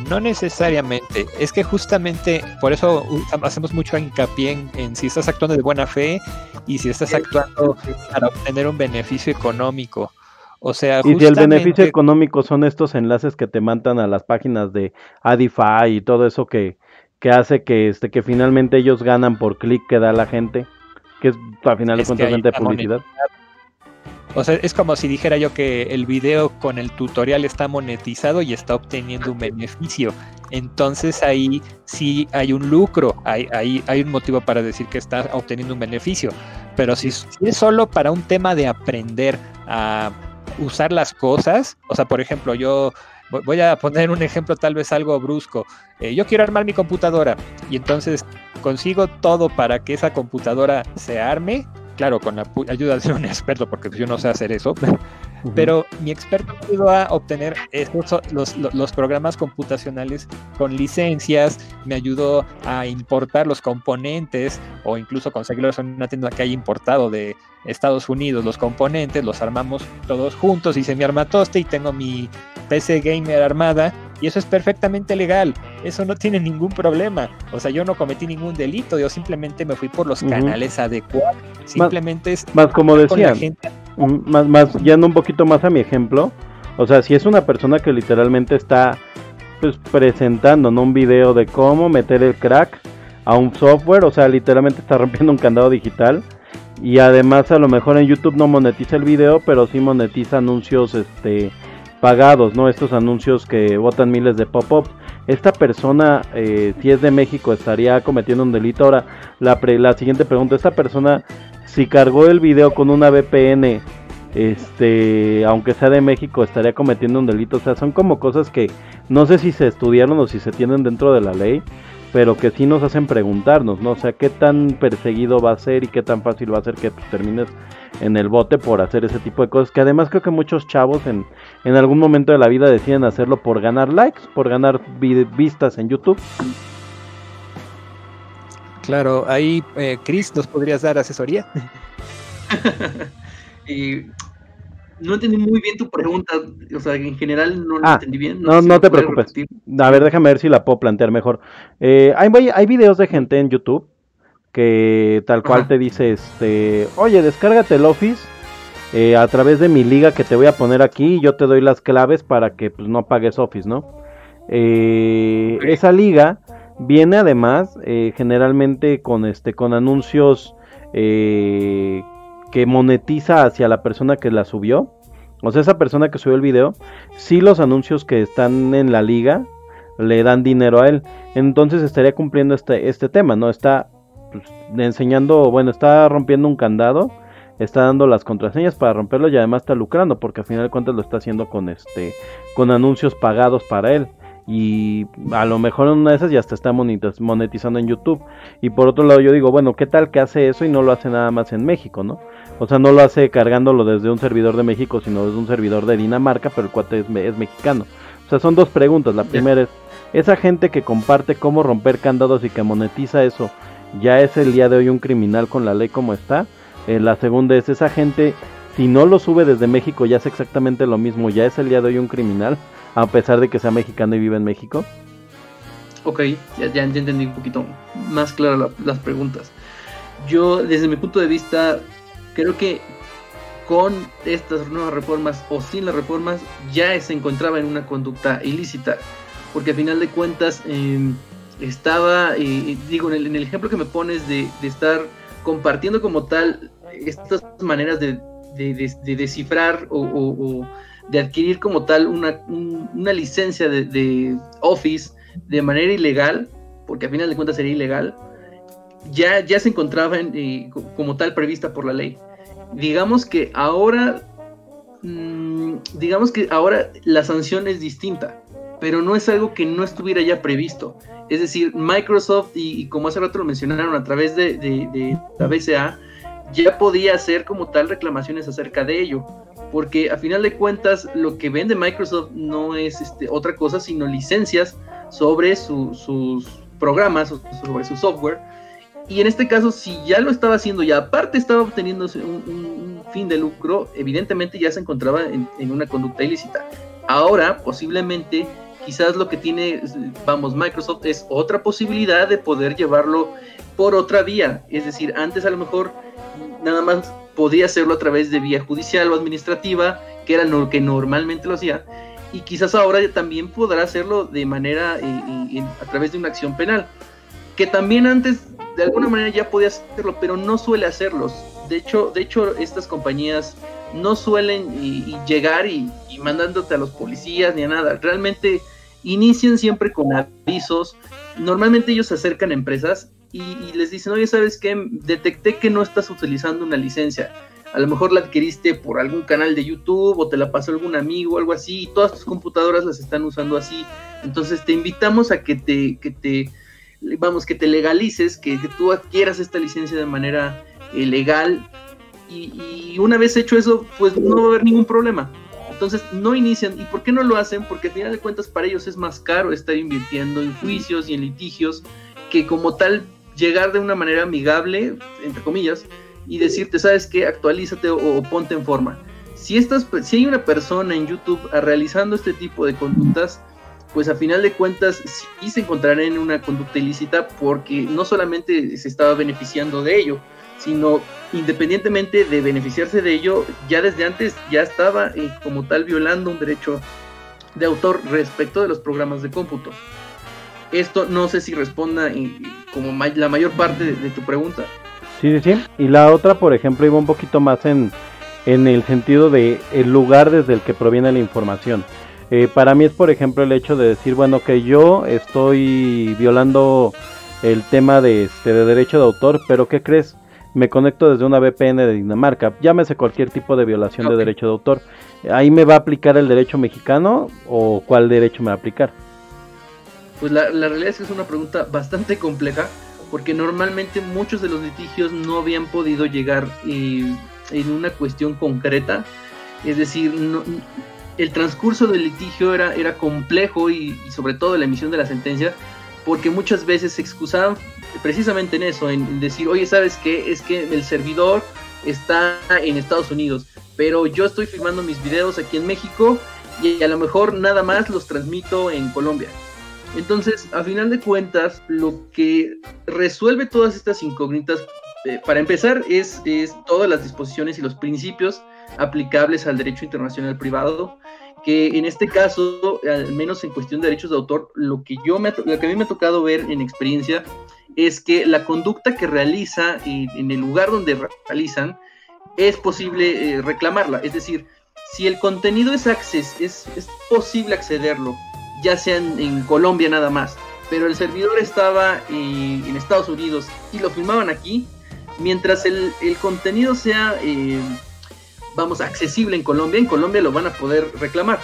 No necesariamente, es que justamente por eso hacemos mucho hincapié en si estás actuando de buena fe y si estás actuando para obtener un beneficio económico. O sea, y si el beneficio económico son estos enlaces que te mandan a las páginas de Adify y todo eso que hace que finalmente ellos ganan por clic que da la gente, que es al final de cuentas de publicidad. O sea, es como si dijera yo que el video con el tutorial está monetizado y está obteniendo un beneficio. Entonces ahí sí hay un lucro, hay un motivo para decir que está obteniendo un beneficio. Pero si es solo para un tema de aprender a usar las cosas, o sea, por ejemplo, yo voy a poner un ejemplo tal vez algo brusco. Yo quiero armar mi computadora y entonces consigo todo para que esa computadora se arme, claro, con la ayuda de un experto, porque yo no sé hacer eso, pero mi experto me ayudó a obtener los programas computacionales con licencias, me ayudó a importar los componentes o incluso conseguirlos en una tienda que haya importado de Estados Unidos, los componentes, los armamos todos juntos, hice mi armatoste y tengo mi PC gamer armada y eso es perfectamente legal, eso no tiene ningún problema, o sea, yo no cometí ningún delito, yo simplemente me fui por los canales adecuados, simplemente más como decían, más yendo un poquito más a mi ejemplo, o sea, si es una persona que literalmente está pues presentando, ¿no?, un video de cómo meter el crack a un software, o sea, literalmente está rompiendo un candado digital. Y además a lo mejor en YouTube no monetiza el video, pero sí monetiza anuncios pagados, ¿no? Estos anuncios que botan miles de pop-ups. Esta persona, si es de México, estaría cometiendo un delito. Ahora, la siguiente pregunta, esta persona, si cargó el video con una VPN, aunque sea de México, estaría cometiendo un delito. O sea, son como cosas que no sé si se estudiaron o si se tienen dentro de la ley, pero que sí nos hacen preguntarnos, ¿no? O sea, qué tan perseguido va a ser y qué tan fácil va a ser que pues, termines en el bote por hacer ese tipo de cosas, que además creo que muchos chavos en algún momento de la vida deciden hacerlo por ganar likes, por ganar vistas en YouTube. Claro, ahí Chris, ¿nos podrías dar asesoría? No entendí muy bien tu pregunta, o sea, en general no la entendí bien. No te preocupes. A ver, déjame ver si la puedo plantear mejor. Hay videos de gente en YouTube que tal cual te dice, oye, descárgate el Office a través de mi liga que te voy a poner aquí y yo te doy las claves para que pues no pagues Office, ¿no? Esa liga viene además generalmente con anuncios que monetiza hacia la persona que la subió. O sea, esa persona que subió el video, sí, los anuncios que están en la liga le dan dinero a él. Entonces estaría cumpliendo este tema, ¿no? Está pues, enseñando, bueno, está rompiendo un candado, está dando las contraseñas para romperlo y además está lucrando, porque al final de cuentas lo está haciendo con anuncios pagados para él. Y a lo mejor en una de esas ya hasta está monetizando en YouTube. Y por otro lado yo digo, bueno, ¿qué tal que hace eso y no lo hace nada más en México, ¿no? O sea, no lo hace cargándolo desde un servidor de México, sino desde un servidor de Dinamarca, pero el cuate es mexicano. O sea, son dos preguntas. La primera es, ¿esa gente que comparte cómo romper candados y que monetiza eso, ya es el día de hoy un criminal con la ley como está? La segunda es, ¿esa gente, si no lo sube desde México, ya es exactamente lo mismo, ya es el día de hoy un criminal, a pesar de que sea mexicano y vive en México? Ok, ya entendí un poquito más claro las preguntas. Yo, desde mi punto de vista, creo que con estas nuevas reformas o sin las reformas ya se encontraba en una conducta ilícita, porque al final de cuentas estaba, digo, en el ejemplo que me pones de estar compartiendo como tal estas maneras de descifrar o de adquirir como tal una licencia de Office de manera ilegal, porque al final de cuentas sería ilegal, ya se encontraba como tal prevista por la ley. Digamos que ahora la sanción es distinta, pero no es algo que no estuviera ya previsto. Es decir, Microsoft, y como hace rato lo mencionaron, a través de la BCA, ya podía hacer como tal reclamaciones acerca de ello, porque a final de cuentas lo que vende Microsoft no es otra cosa sino licencias sobre sus programas o sobre su software. Y en este caso, si ya lo estaba haciendo y aparte estaba obteniendo un fin de lucro, evidentemente ya se encontraba en una conducta ilícita. Ahora, posiblemente, quizás lo que tiene, Microsoft es otra posibilidad de poder llevarlo por otra vía. Es decir, antes a lo mejor nada más podía hacerlo a través de vía judicial o administrativa, que era lo que normalmente lo hacía, y quizás ahora también podrá hacerlo de manera, a través de una acción penal, que también antes de alguna manera ya podía hacerlo, pero no suele hacerlos. De hecho estas compañías no suelen llegar y mandándote a los policías ni a nada. Realmente inician siempre con avisos. Normalmente ellos se acercan a empresas y les dicen, oye, ¿sabes qué? Detecté que no estás utilizando una licencia. A lo mejor la adquiriste por algún canal de YouTube o te la pasó algún amigo o algo así, y todas tus computadoras las están usando así. Entonces te invitamos a que te legalices, que tú adquieras esta licencia de manera legal, y una vez hecho eso, pues no va a haber ningún problema. Entonces no inician. ¿Y por qué no lo hacen? Porque al final de cuentas para ellos es más caro estar invirtiendo en juicios y en litigios, que como tal llegar de una manera amigable, entre comillas, y decirte, ¿sabes qué? Actualízate o ponte en forma. Si hay una persona en YouTube realizando este tipo de conductas, pues a final de cuentas sí se encontrará en una conducta ilícita, porque no solamente se estaba beneficiando de ello, sino independientemente de beneficiarse de ello, ya desde antes ya estaba como tal violando un derecho de autor respecto de los programas de cómputo. Esto no sé si responda como la mayor parte de tu pregunta. Sí. Y la otra, por ejemplo, iba un poquito más en el sentido de el lugar desde el que proviene la información. Para mí es, por ejemplo, el hecho de decir, bueno, que yo estoy violando el tema de derecho de autor, pero ¿qué crees? Me conecto desde una VPN de Dinamarca, llámese cualquier tipo de violación de derecho de autor. ¿Ahí me va a aplicar el derecho mexicano o cuál derecho me va a aplicar? Pues la realidad es que es una pregunta bastante compleja, porque normalmente muchos de los litigios no habían podido llegar en una cuestión concreta. Es decir, el transcurso del litigio era complejo, y sobre todo la emisión de la sentencia, porque muchas veces se excusaban precisamente en eso, en decir, oye, ¿sabes qué? Es que el servidor está en Estados Unidos, pero yo estoy filmando mis videos aquí en México y a lo mejor nada más los transmito en Colombia. Entonces, a final de cuentas, lo que resuelve todas estas incógnitas, para empezar, es todas las disposiciones y los principios aplicables al derecho internacional privado, que en este caso, al menos en cuestión de derechos de autor, lo que a mí me ha tocado ver en experiencia es que la conducta que realiza en el lugar donde realizan es posible reclamarla. Es decir, si el contenido es posible accederlo, ya sea en Colombia nada más, pero el servidor estaba en Estados Unidos y lo filmaban aquí, mientras el contenido sea accesible en Colombia lo van a poder reclamar.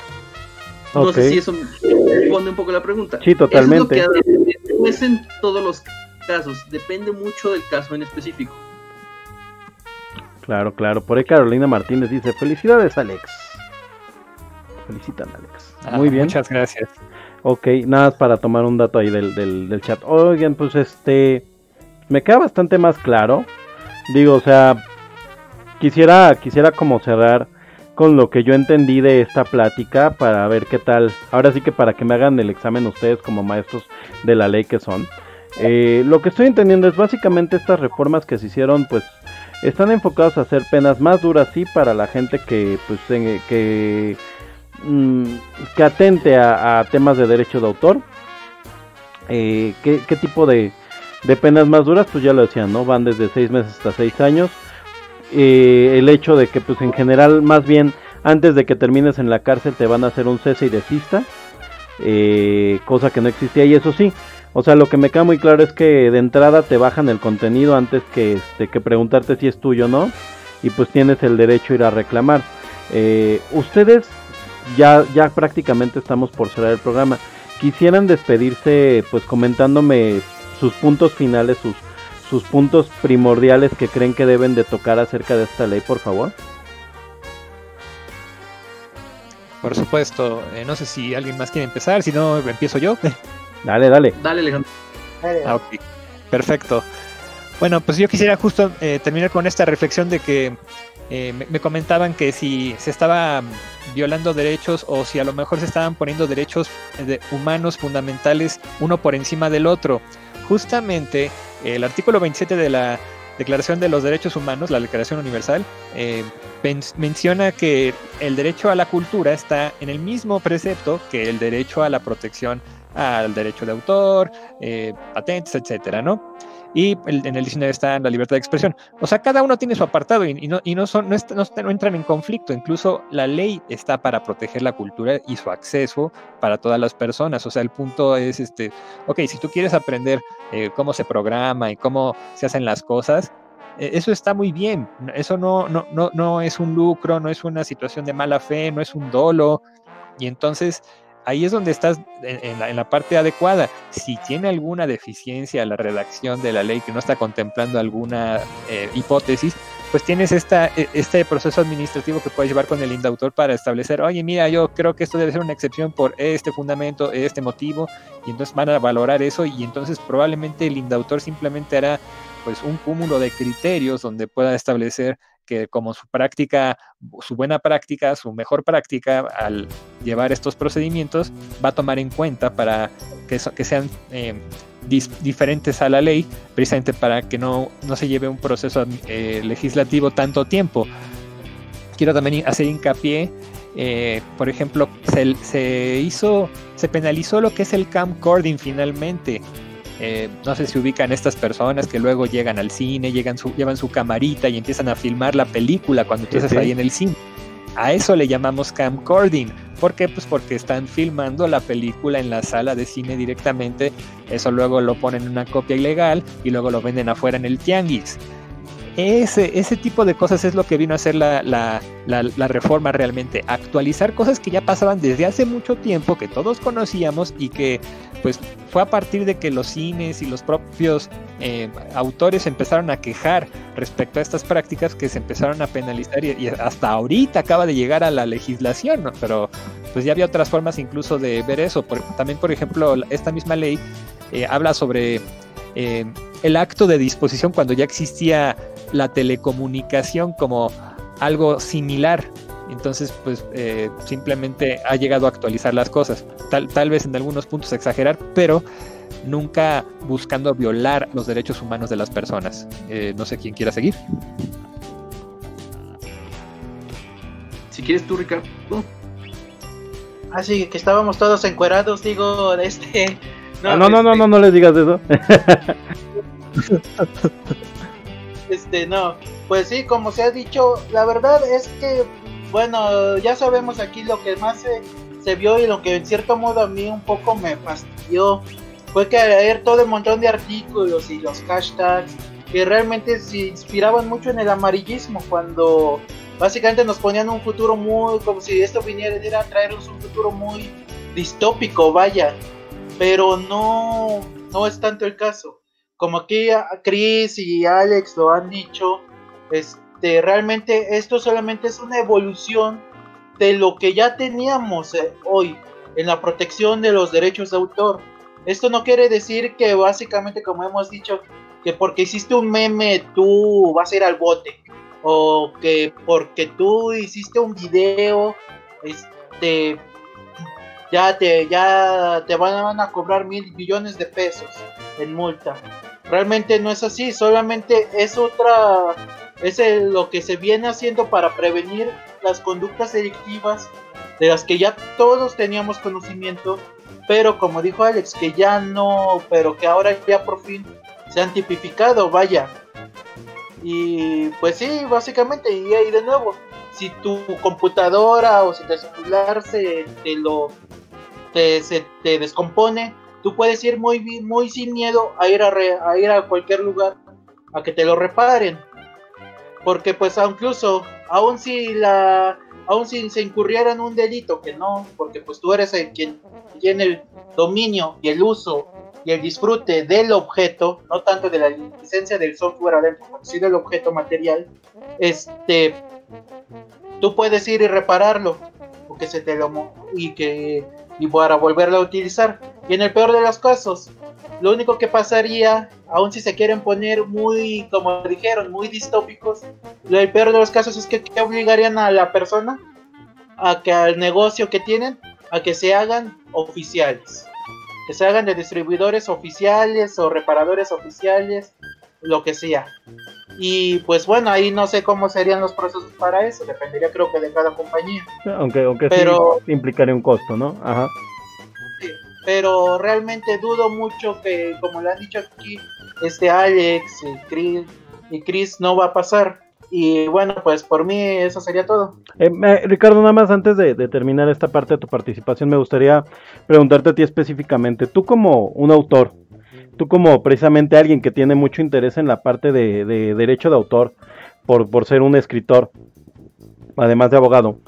No Okay. sé si eso responde un poco la pregunta. Sí, totalmente. Eso es lo que no es en todos los casos, depende mucho del caso en específico. Claro. Por ahí Carolina Martínez dice, felicidades, Alex. Felicitan, Alex. Muy bien. Muchas gracias. Ok, nada más para tomar un dato ahí del chat. Oigan, pues me queda bastante más claro. Digo, o sea, quisiera como cerrar con lo que yo entendí de esta plática para ver qué tal. Ahora sí que para que me hagan el examen ustedes como maestros de la ley que son. Lo que estoy entendiendo es básicamente estas reformas que se hicieron, pues están enfocadas a hacer penas más duras, sí, para la gente que pues que atente a temas de derecho de autor. ¿Qué tipo de penas más duras? Pues ya lo decían, ¿no? Van desde 6 meses hasta 6 años. El hecho de que pues en general, más bien antes de que termines en la cárcel te van a hacer un cese y desista, cosa que no existía. Y eso sí, o sea, lo que me queda muy claro es que de entrada te bajan el contenido antes que preguntarte si es tuyo o no, y pues tienes el derecho a ir a reclamar. Ustedes ya prácticamente estamos por cerrar el programa. Quisieran despedirse pues comentándome sus puntos finales, sus puntos primordiales que creen que deben de tocar acerca de esta ley, por favor. Por supuesto, no sé si alguien más quiere empezar, si no empiezo yo. Dale. Dale, Alejandro. Ok, perfecto. Bueno, pues yo quisiera justo terminar con esta reflexión de que me comentaban que si se estaba violando derechos o si a lo mejor se estaban poniendo derechos humanos fundamentales uno por encima del otro. Justamente el artículo 27 de la Declaración de los Derechos Humanos, la Declaración Universal, menciona que el derecho a la cultura está en el mismo precepto que el derecho a la protección al derecho de autor, patentes, etcétera, ¿no? Y en el 19 está la libertad de expresión. O sea, cada uno tiene su apartado y no entran en conflicto. Incluso la ley está para proteger la cultura y su acceso para todas las personas. O sea, el punto es, ok, si tú quieres aprender cómo se programa y cómo se hacen las cosas, eso está muy bien. Eso no es un lucro, no es una situación de mala fe, no es un dolo. Y entonces ahí es donde estás en la parte adecuada. Si tiene alguna deficiencia la redacción de la ley que no está contemplando alguna hipótesis, pues tienes este proceso administrativo que puedes llevar con el indautor para establecer, oye, mira, yo creo que esto debe ser una excepción por este fundamento, este motivo, y entonces van a valorar eso, y entonces probablemente el indautor simplemente hará pues un cúmulo de criterios donde pueda establecer que como su práctica, su buena práctica, su mejor práctica al llevar estos procedimientos, va a tomar en cuenta para que sean diferentes a la ley, precisamente para que no se lleve un proceso legislativo tanto tiempo. Quiero también hacer hincapié, por ejemplo, se penalizó lo que es el camcording finalmente. No sé si ubican estas personas que luego llegan al cine, llevan su camarita y empiezan a filmar la película cuando tú estás ahí en el cine. A eso le llamamos camcording. ¿Por qué? Pues porque están filmando la película en la sala de cine directamente. Eso luego lo ponen en una copia ilegal y luego lo venden afuera en el tianguis. Ese tipo de cosas es lo que vino a hacer la reforma realmente, actualizar cosas que ya pasaban desde hace mucho tiempo, que todos conocíamos y que pues fue a partir de que los cines y los propios autores empezaron a quejar respecto a estas prácticas que se empezaron a penalizar y hasta ahorita acaba de llegar a la legislación, ¿no? Pero pues ya había otras formas incluso de ver eso. También, por ejemplo, esta misma ley habla sobre el acto de disposición cuando ya existía la telecomunicación como algo similar. Entonces pues simplemente ha llegado a actualizar las cosas, tal vez en algunos puntos exagerar, pero nunca buscando violar los derechos humanos de las personas. No sé quién quiera seguir. Si quieres tú, Ricardo. Así que estábamos todos encuerados, digo, No les digas eso. No, pues sí, como se ha dicho, la verdad es que, bueno, ya sabemos aquí lo que más se vio y lo que en cierto modo a mí un poco me fastidió fue que al leer todo el montón de artículos y los hashtags que realmente se inspiraban mucho en el amarillismo, cuando básicamente nos ponían un futuro muy, como si esto viniera a traernos un futuro muy distópico, vaya, pero no es tanto el caso. Como aquí Chris y Alex lo han dicho, realmente esto solamente es una evolución de lo que ya teníamos hoy en la protección de los derechos de autor. Esto no quiere decir que básicamente, como hemos dicho, que porque hiciste un meme tú vas a ir al bote, o que porque tú hiciste un video ya te van a cobrar 1,000 billones de pesos en multa. Realmente no es así, solamente es lo que se viene haciendo para prevenir las conductas delictivas de las que ya todos teníamos conocimiento, pero como dijo Alex, que ya no, pero que ahora ya por fin se han tipificado, vaya. Y pues sí, básicamente, y ahí de nuevo, si tu computadora o si tu celular se te descompone, tú puedes ir muy sin miedo a ir a cualquier lugar a que te lo reparen, porque pues incluso aun si se incurriera en un delito, que no, porque pues tú eres quien tiene el dominio y el uso y el disfrute del objeto, no tanto de la licencia del software adentro, sino sí del objeto material, tú puedes ir y repararlo, porque y para volverlo a utilizar. Y en el peor de los casos, lo único que pasaría, aun si se quieren poner muy, como dijeron, muy distópicos, el peor de los casos es que obligarían a la persona, al negocio que tienen, a que se hagan oficiales, que se hagan de distribuidores oficiales o reparadores oficiales, lo que sea. Y pues bueno, ahí no sé cómo serían los procesos para eso, dependería creo que de cada compañía. Aunque pero sí implicaría un costo, ¿no? Ajá. Sí, pero realmente dudo mucho que, como le han dicho aquí, Alex y Chris no va a pasar. Y bueno, pues por mí eso sería todo. Ricardo, nada más antes de terminar esta parte de tu participación, me gustaría preguntarte a ti específicamente, tú como un autor, tú como precisamente alguien que tiene mucho interés en la parte de derecho de autor, por ser un escritor, además de abogado,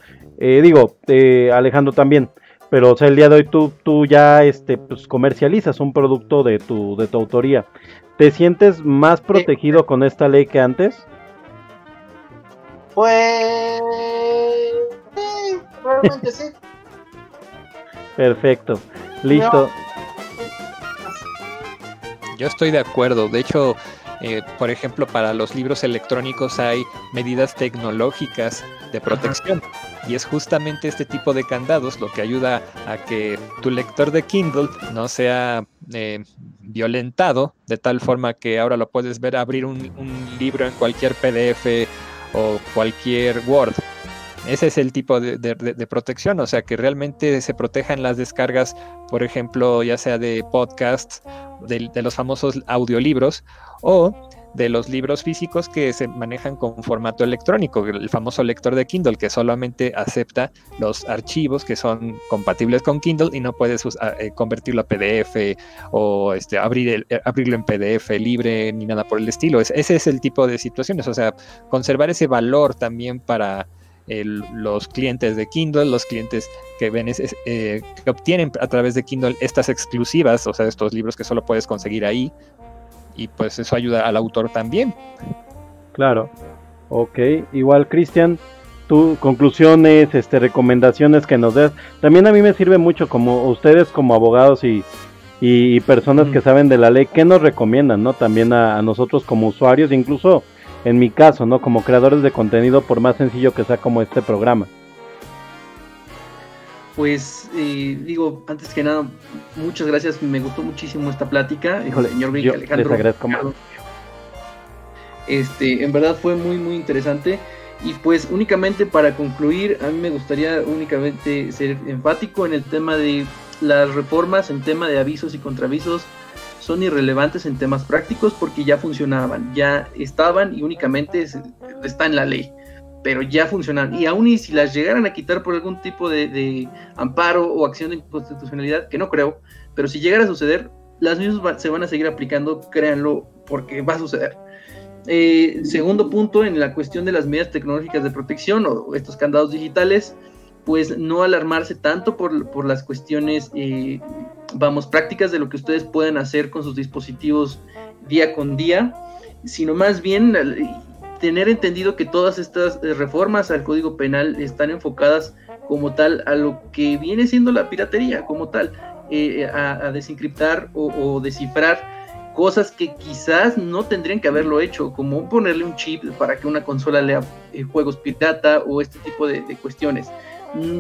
Alejandro también, pero o sea, el día de hoy tú ya pues comercializas un producto de tu autoría, ¿te sientes más protegido con esta ley que antes? Pues sí, realmente sí. Perfecto, listo. Yo estoy de acuerdo. De hecho, por ejemplo, para los libros electrónicos hay medidas tecnológicas de protección. Y es justamente este tipo de candados lo que ayuda a que tu lector de Kindle no sea violentado, de tal forma que ahora lo puedes ver abrir un libro en cualquier PDF o cualquier Word. Ese es el tipo de protección, o sea, que realmente se protejan las descargas, por ejemplo, ya sea de podcasts, de los famosos audiolibros, o de los libros físicos que se manejan con formato electrónico, el famoso lector de Kindle, que solamente acepta los archivos que son compatibles con Kindle y no puedes convertirlo a PDF o abrirlo en PDF libre ni nada por el estilo. Ese es el tipo de situaciones, o sea, conservar ese valor también para los clientes de Kindle, los clientes que ven que obtienen a través de Kindle estas exclusivas, o sea, estos libros que solo puedes conseguir ahí, y pues eso ayuda al autor también. Claro, ok, igual Cristian, tu conclusiones, recomendaciones que nos des, también a mí me sirve mucho como ustedes como abogados y personas que saben de la ley, ¿qué nos recomiendan, no? También a nosotros como usuarios, incluso en mi caso, ¿no? Como creadores de contenido, por más sencillo que sea como este programa. Pues digo, antes que nada, muchas gracias, me gustó muchísimo esta plática. Híjole, señor Vic, yo Alejandro, les agradezco más. En verdad fue muy muy interesante. Y pues únicamente para concluir, a mí me gustaría únicamente ser enfático en el tema de las reformas, en tema de avisos y contraavisos son irrelevantes en temas prácticos porque ya funcionaban, ya estaban y únicamente está en la ley, pero ya funcionan. Y aún y si las llegaran a quitar por algún tipo de amparo o acción de inconstitucionalidad, que no creo, pero si llegara a suceder, las mismas se van a seguir aplicando, créanlo, porque va a suceder. Segundo punto, en la cuestión de las medidas tecnológicas de protección o estos candados digitales, pues no alarmarse tanto por las cuestiones, prácticas de lo que ustedes pueden hacer con sus dispositivos día con día, sino más bien tener entendido que todas estas reformas al Código Penal están enfocadas como tal a lo que viene siendo la piratería como tal, a desencriptar o descifrar cosas que quizás no tendrían que haberlo hecho, como ponerle un chip para que una consola lea juegos pirata o este tipo de cuestiones.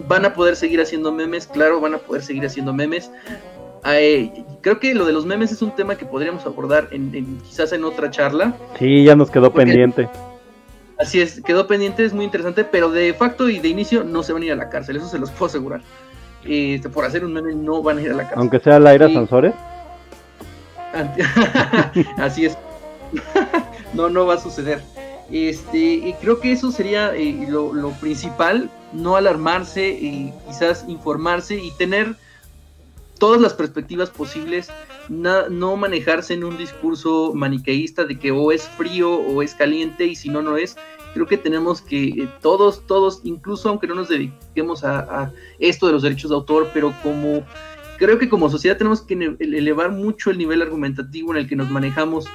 Van a poder seguir haciendo memes, claro, van a poder seguir haciendo memes. Creo que lo de los memes es un tema que podríamos abordar quizás en otra charla. Sí, ya nos quedó pendiente. Así es, quedó pendiente, es muy interesante, pero de facto y de inicio no se van a ir a la cárcel, eso se los puedo asegurar. Por hacer un meme no van a ir a la cárcel. Aunque sea Laira Sansores. Así es. no va a suceder. Y creo que eso sería lo principal, no alarmarse, quizás informarse y tener todas las perspectivas posibles, no manejarse en un discurso maniqueísta de que o es frío o es caliente y si no, no es. Creo que tenemos que todos, incluso aunque no nos dediquemos a esto de los derechos de autor, pero creo que como sociedad tenemos que elevar mucho el nivel argumentativo en el que nos manejamos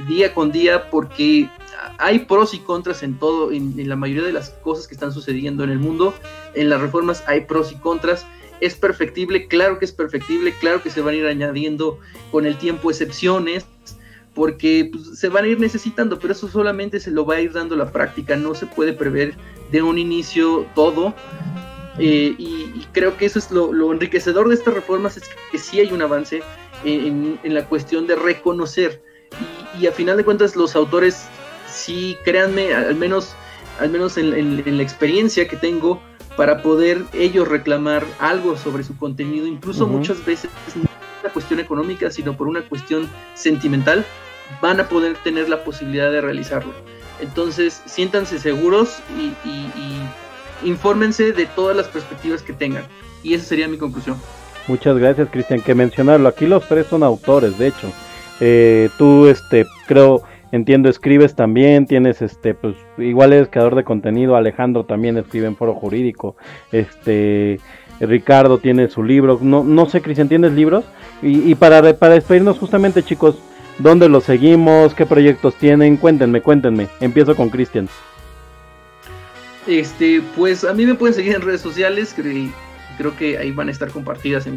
día con día, porque hay pros y contras en todo, en la mayoría de las cosas que están sucediendo en el mundo. En las reformas hay pros y contras. Es perfectible, claro que es perfectible, claro que se van a ir añadiendo con el tiempo excepciones, porque pues, se van a ir necesitando, pero eso solamente se lo va a ir dando la práctica, no se puede prever de un inicio todo. Y creo que eso es lo enriquecedor de estas reformas, es que sí hay un avance en la cuestión de reconocer, y a final de cuentas los autores, sí, créanme, al menos en la experiencia que tengo, para poder ellos reclamar algo sobre su contenido, incluso muchas veces no por una cuestión económica, sino por una cuestión sentimental, van a poder tener la posibilidad de realizarlo. Entonces, siéntanse seguros y infórmense de todas las perspectivas que tengan. Y esa sería mi conclusión. Muchas gracias, Cristian, que mencionarlo. Aquí los tres son autores, de hecho. Tú, entiendo, escribes también, tienes, pues, igual eres creador de contenido. Alejandro también escribe en Foro Jurídico. Ricardo tiene su libro. No sé, Cristian, ¿tienes libros? Y para despedirnos justamente, chicos, ¿dónde los seguimos? ¿Qué proyectos tienen? Cuéntenme. Empiezo con Cristian. Pues a mí me pueden seguir en redes sociales, creo que ahí van a estar compartidas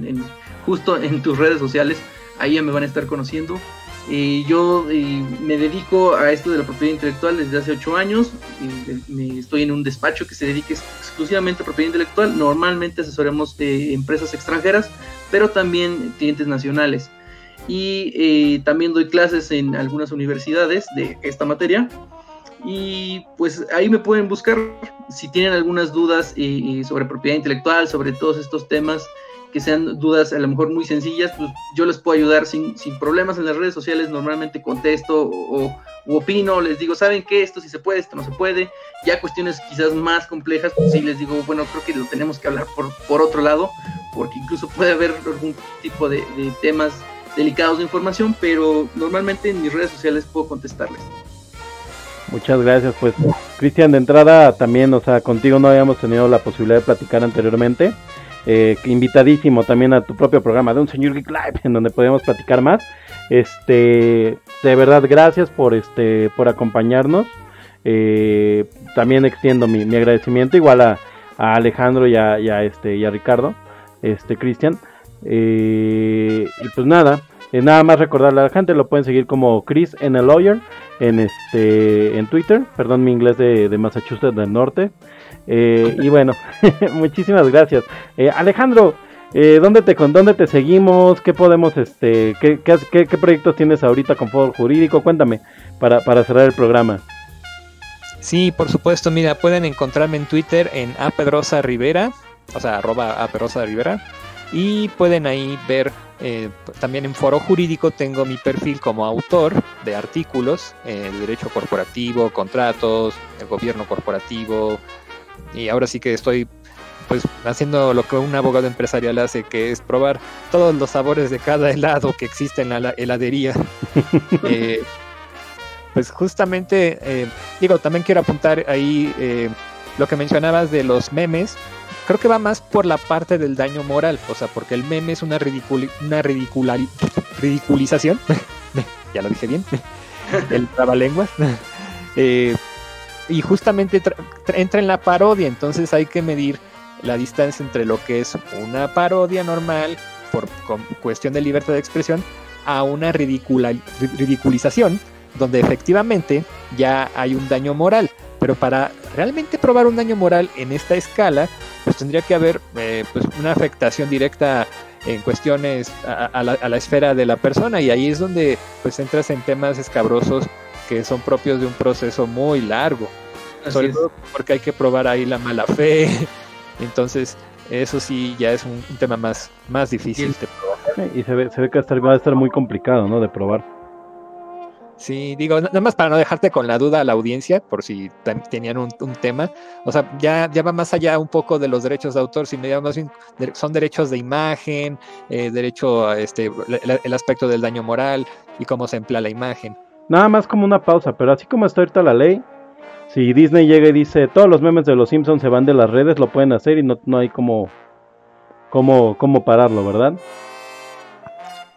justo en tus redes sociales, ahí ya me van a estar conociendo. Yo me dedico a esto de la propiedad intelectual desde hace 8 años, estoy en un despacho que se dedica exclusivamente a propiedad intelectual. Normalmente asesoramos empresas extranjeras, pero también clientes nacionales, y también doy clases en algunas universidades de esta materia. Y pues ahí me pueden buscar si tienen algunas dudas sobre propiedad intelectual, sobre todos estos temas, que sean dudas a lo mejor muy sencillas, pues yo les puedo ayudar sin problemas. En las redes sociales normalmente contesto o opino, les digo, ¿saben qué? Esto sí se puede, esto no se puede. Ya cuestiones quizás más complejas, pues sí les digo, bueno, creo que lo tenemos que hablar por otro lado, porque incluso puede haber algún tipo de temas delicados de información, pero normalmente en mis redes sociales puedo contestarles. Muchas gracias. Pues, Cristian, de entrada también, contigo no habíamos tenido la posibilidad de platicar anteriormente. Invitadísimo también a tu propio programa de Un Señor Geek Live, en donde podemos platicar más. De verdad, gracias por acompañarnos. También extiendo mi agradecimiento igual a Alejandro y a Ricardo, Cristian. Y pues nada más recordarle a la gente, lo pueden seguir como Chris N. Lawyer en Twitter, perdón mi inglés de Massachusetts del norte. Y bueno, muchísimas gracias. Alejandro, ¿dónde te seguimos? ¿Qué podemos, qué proyectos tienes ahorita con Foro Jurídico? Cuéntame, para cerrar el programa. Sí, por supuesto, mira, pueden encontrarme en Twitter en @pedrosa Rivera, o sea, @pedrosa Rivera. y pueden ahí ver, también en Foro Jurídico tengo mi perfil como autor de artículos de derecho corporativo, contratos, el gobierno corporativo, y ahora sí que estoy pues haciendo lo que un abogado empresarial hace, que es probar todos los sabores de cada helado que existe en la heladería. Pues justamente, también quiero apuntar ahí lo que mencionabas de los memes. Creo que va más por la parte del daño moral, o sea, porque el meme es una ridiculización, ya lo dije bien, el trabalenguas, y justamente entra en la parodia, entonces hay que medir la distancia entre lo que es una parodia normal, con cuestión de libertad de expresión, a una ridiculización, donde efectivamente ya hay un daño moral. Pero para realmente probar un daño moral en esta escala, pues tendría que haber pues una afectación directa en cuestiones a la esfera de la persona, y ahí es donde pues entras en temas escabrosos que son propios de un proceso muy largo. Sobre todo porque hay que probar ahí la mala fe. Entonces eso sí ya es un tema más difícil de probar. Y se ve que va a estar muy complicado, ¿no? De probar. Sí, digo, nada más para no dejarte con la duda a la audiencia, por si tenían un tema, o sea, ya va más allá un poco de los derechos de autor, sino ya más bien son derechos de imagen, derecho a el aspecto del daño moral y cómo se emplea la imagen. Nada más como una pausa, pero así como está ahorita la ley, si Disney llega y dice todos los memes de los Simpsons se van de las redes, lo pueden hacer y no hay cómo pararlo, ¿verdad?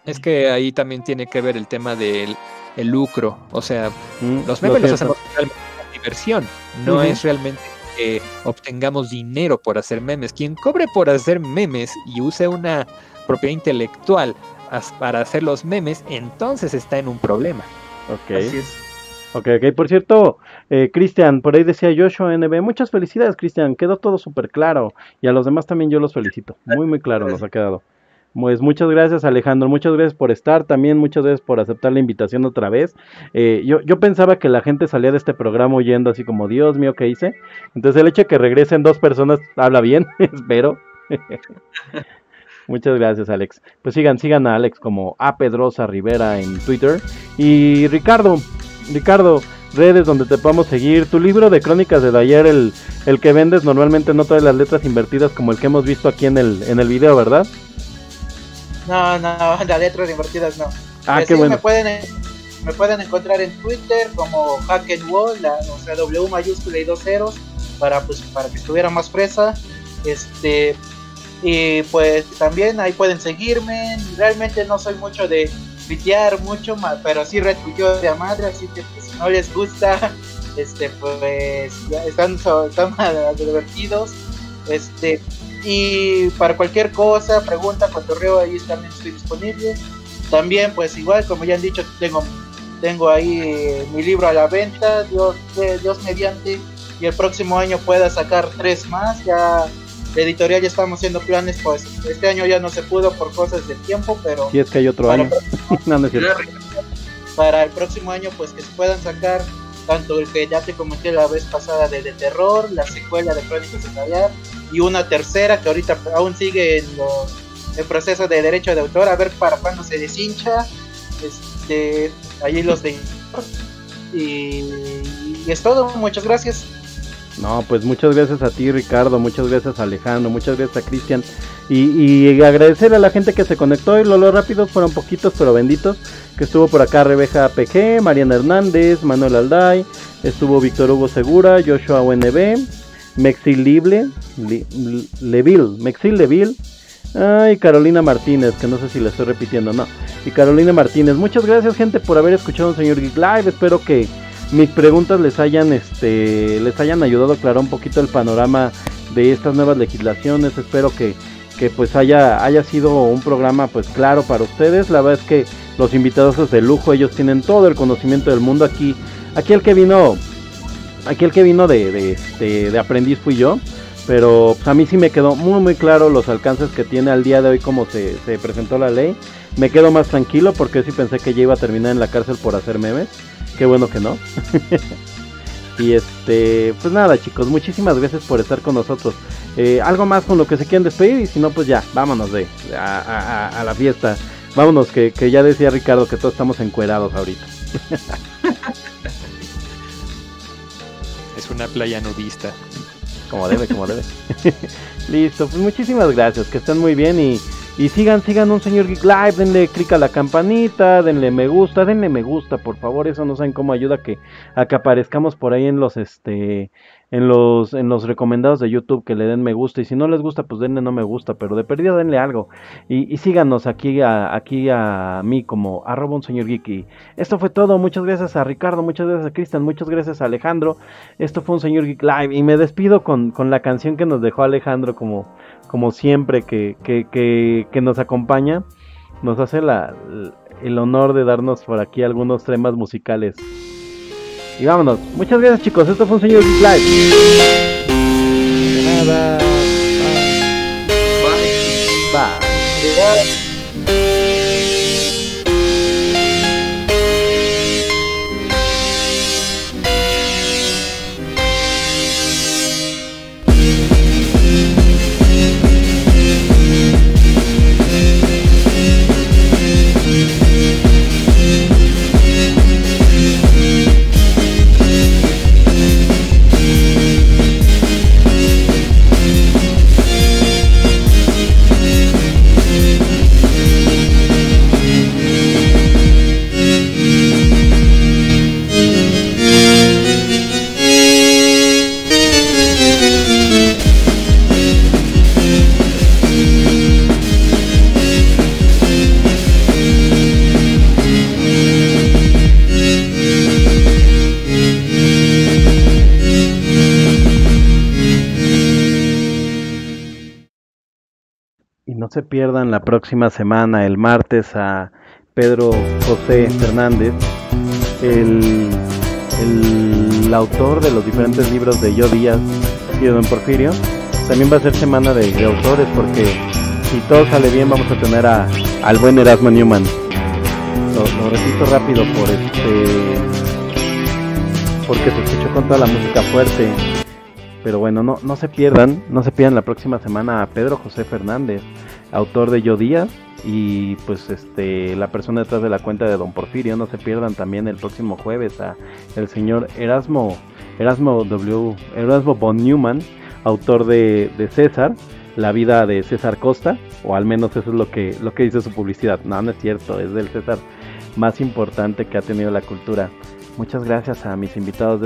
Es que ahí también tiene que ver el tema del lucro, o sea, los memes los hacemos realmente por diversión, no es realmente que obtengamos dinero por hacer memes. Quien cobre por hacer memes y use una propiedad intelectual para hacer los memes, entonces está en un problema. Ok. Así es. Ok, por cierto, Cristian, por ahí decía Joshua NB, muchas felicidades, Cristian, quedó todo súper claro, y a los demás también yo los felicito, muy claro nos ha quedado. Pues muchas gracias, Alejandro, muchas gracias por estar, también muchas gracias por aceptar la invitación otra vez. Yo pensaba que la gente salía de este programa oyendo así como, Dios mío, ¿qué hice? Entonces el hecho de que regresen 2 personas habla bien, espero. Muchas gracias, Alex. Pues sigan a Alex como Pedrosa Rivera en Twitter. Y Ricardo, redes donde te podamos seguir. Tu libro de crónicas de ayer, el que vendes, normalmente no trae las letras invertidas como el que hemos visto aquí en el video, ¿verdad? No, las letras invertidas no. Qué bueno. Me pueden encontrar en Twitter como Hackenwall, o sea, W mayúscula y 2 ceros, para que estuviera más fresa. Y pues también ahí pueden seguirme. Realmente no soy mucho de tuitear mucho, pero sí retuiteo de a madre, así que pues, si no les gusta, pues ya están divertidos. Y para cualquier cosa, pregunta, cotorreo, ahí también estoy disponible. También, pues igual, como ya han dicho, tengo ahí mi libro a la venta, Dios mediante, y el próximo año pueda sacar 3 más. Ya de editorial ya estamos haciendo planes, pues este año ya no se pudo por cosas del tiempo, pero si es que hay otro año. No es cierto. Para el próximo año, pues que se puedan sacar tanto el que ya te comenté la vez pasada de terror, la secuela de Crónicas de Navidad, y una tercera que ahorita aún sigue en proceso de derecho de autor, a ver para cuándo se deshincha. Allí los de... Y es todo, muchas gracias. No, pues muchas gracias a ti, Ricardo, muchas gracias a Alejandro, muchas gracias a Cristian, y agradecer a la gente que se conectó. Y los rápidos fueron poquitos pero benditos, que estuvo por acá Rebeca PG, Mariana Hernández, Manuel Alday, estuvo Víctor Hugo Segura, Joshua UNB, Mexil Leville, ay, Carolina Martínez, que no sé si le estoy repitiendo, no, y Carolina Martínez. Muchas gracias, gente, por haber escuchado a un Señor Geek Live. Espero que mis preguntas les hayan ayudado a aclarar un poquito el panorama de estas nuevas legislaciones. Espero que pues haya sido un programa pues claro para ustedes. La verdad es que los invitados es de lujo, ellos tienen todo el conocimiento del mundo. Aquí el que vino de aprendiz fui yo, pero pues a mí sí me quedó muy claro los alcances que tiene al día de hoy como se presentó la ley. Me quedo más tranquilo porque sí pensé que ya iba a terminar en la cárcel por hacer memes. Qué bueno que no. Y pues nada, chicos, muchísimas gracias por estar con nosotros. Algo más con lo que se quieran despedir, y si no, pues ya, vámonos a la fiesta. Vámonos, que ya decía Ricardo que todos estamos encuerados ahorita. Es una playa nudista. Como debe. Listo, pues muchísimas gracias, que estén muy bien y sigan un Señor Geek Live, denle click a la campanita, denle me gusta, por favor, eso no saben cómo ayuda a que aparezcamos por ahí en los recomendados de YouTube, que le den me gusta, y si no les gusta, pues denle no me gusta, pero de perdida denle algo, y síganos aquí a mí como @unseñorgeek. Y esto fue todo, muchas gracias a Ricardo, muchas gracias a Cristian, muchas gracias a Alejandro. Esto fue un Señor Geek Live, y me despido con la canción que nos dejó Alejandro, como siempre que nos acompaña, nos hace el honor de darnos por aquí algunos temas musicales. Y vámonos. Muchas gracias, chicos. Esto fue un Señor Geek Live. De nada. Bye. No se pierdan la próxima semana, el martes, a Pedro José Fernández, el autor de los diferentes libros de Yo Díaz y de Don Porfirio. También va a ser semana de autores, porque si todo sale bien vamos a tener al buen Erasmo Newman. Lo repito rápido porque se escuchó con toda la música fuerte. Pero bueno, no se pierdan la próxima semana a Pedro José Fernández, autor de Yo Díaz, y pues la persona detrás de la cuenta de Don Porfirio. No se pierdan también el próximo jueves a el señor Erasmo von Neumann, autor de César, la vida de César Costa, o al menos eso es lo que dice su publicidad. No es cierto, es del César más importante que ha tenido la cultura. Muchas gracias a mis invitados de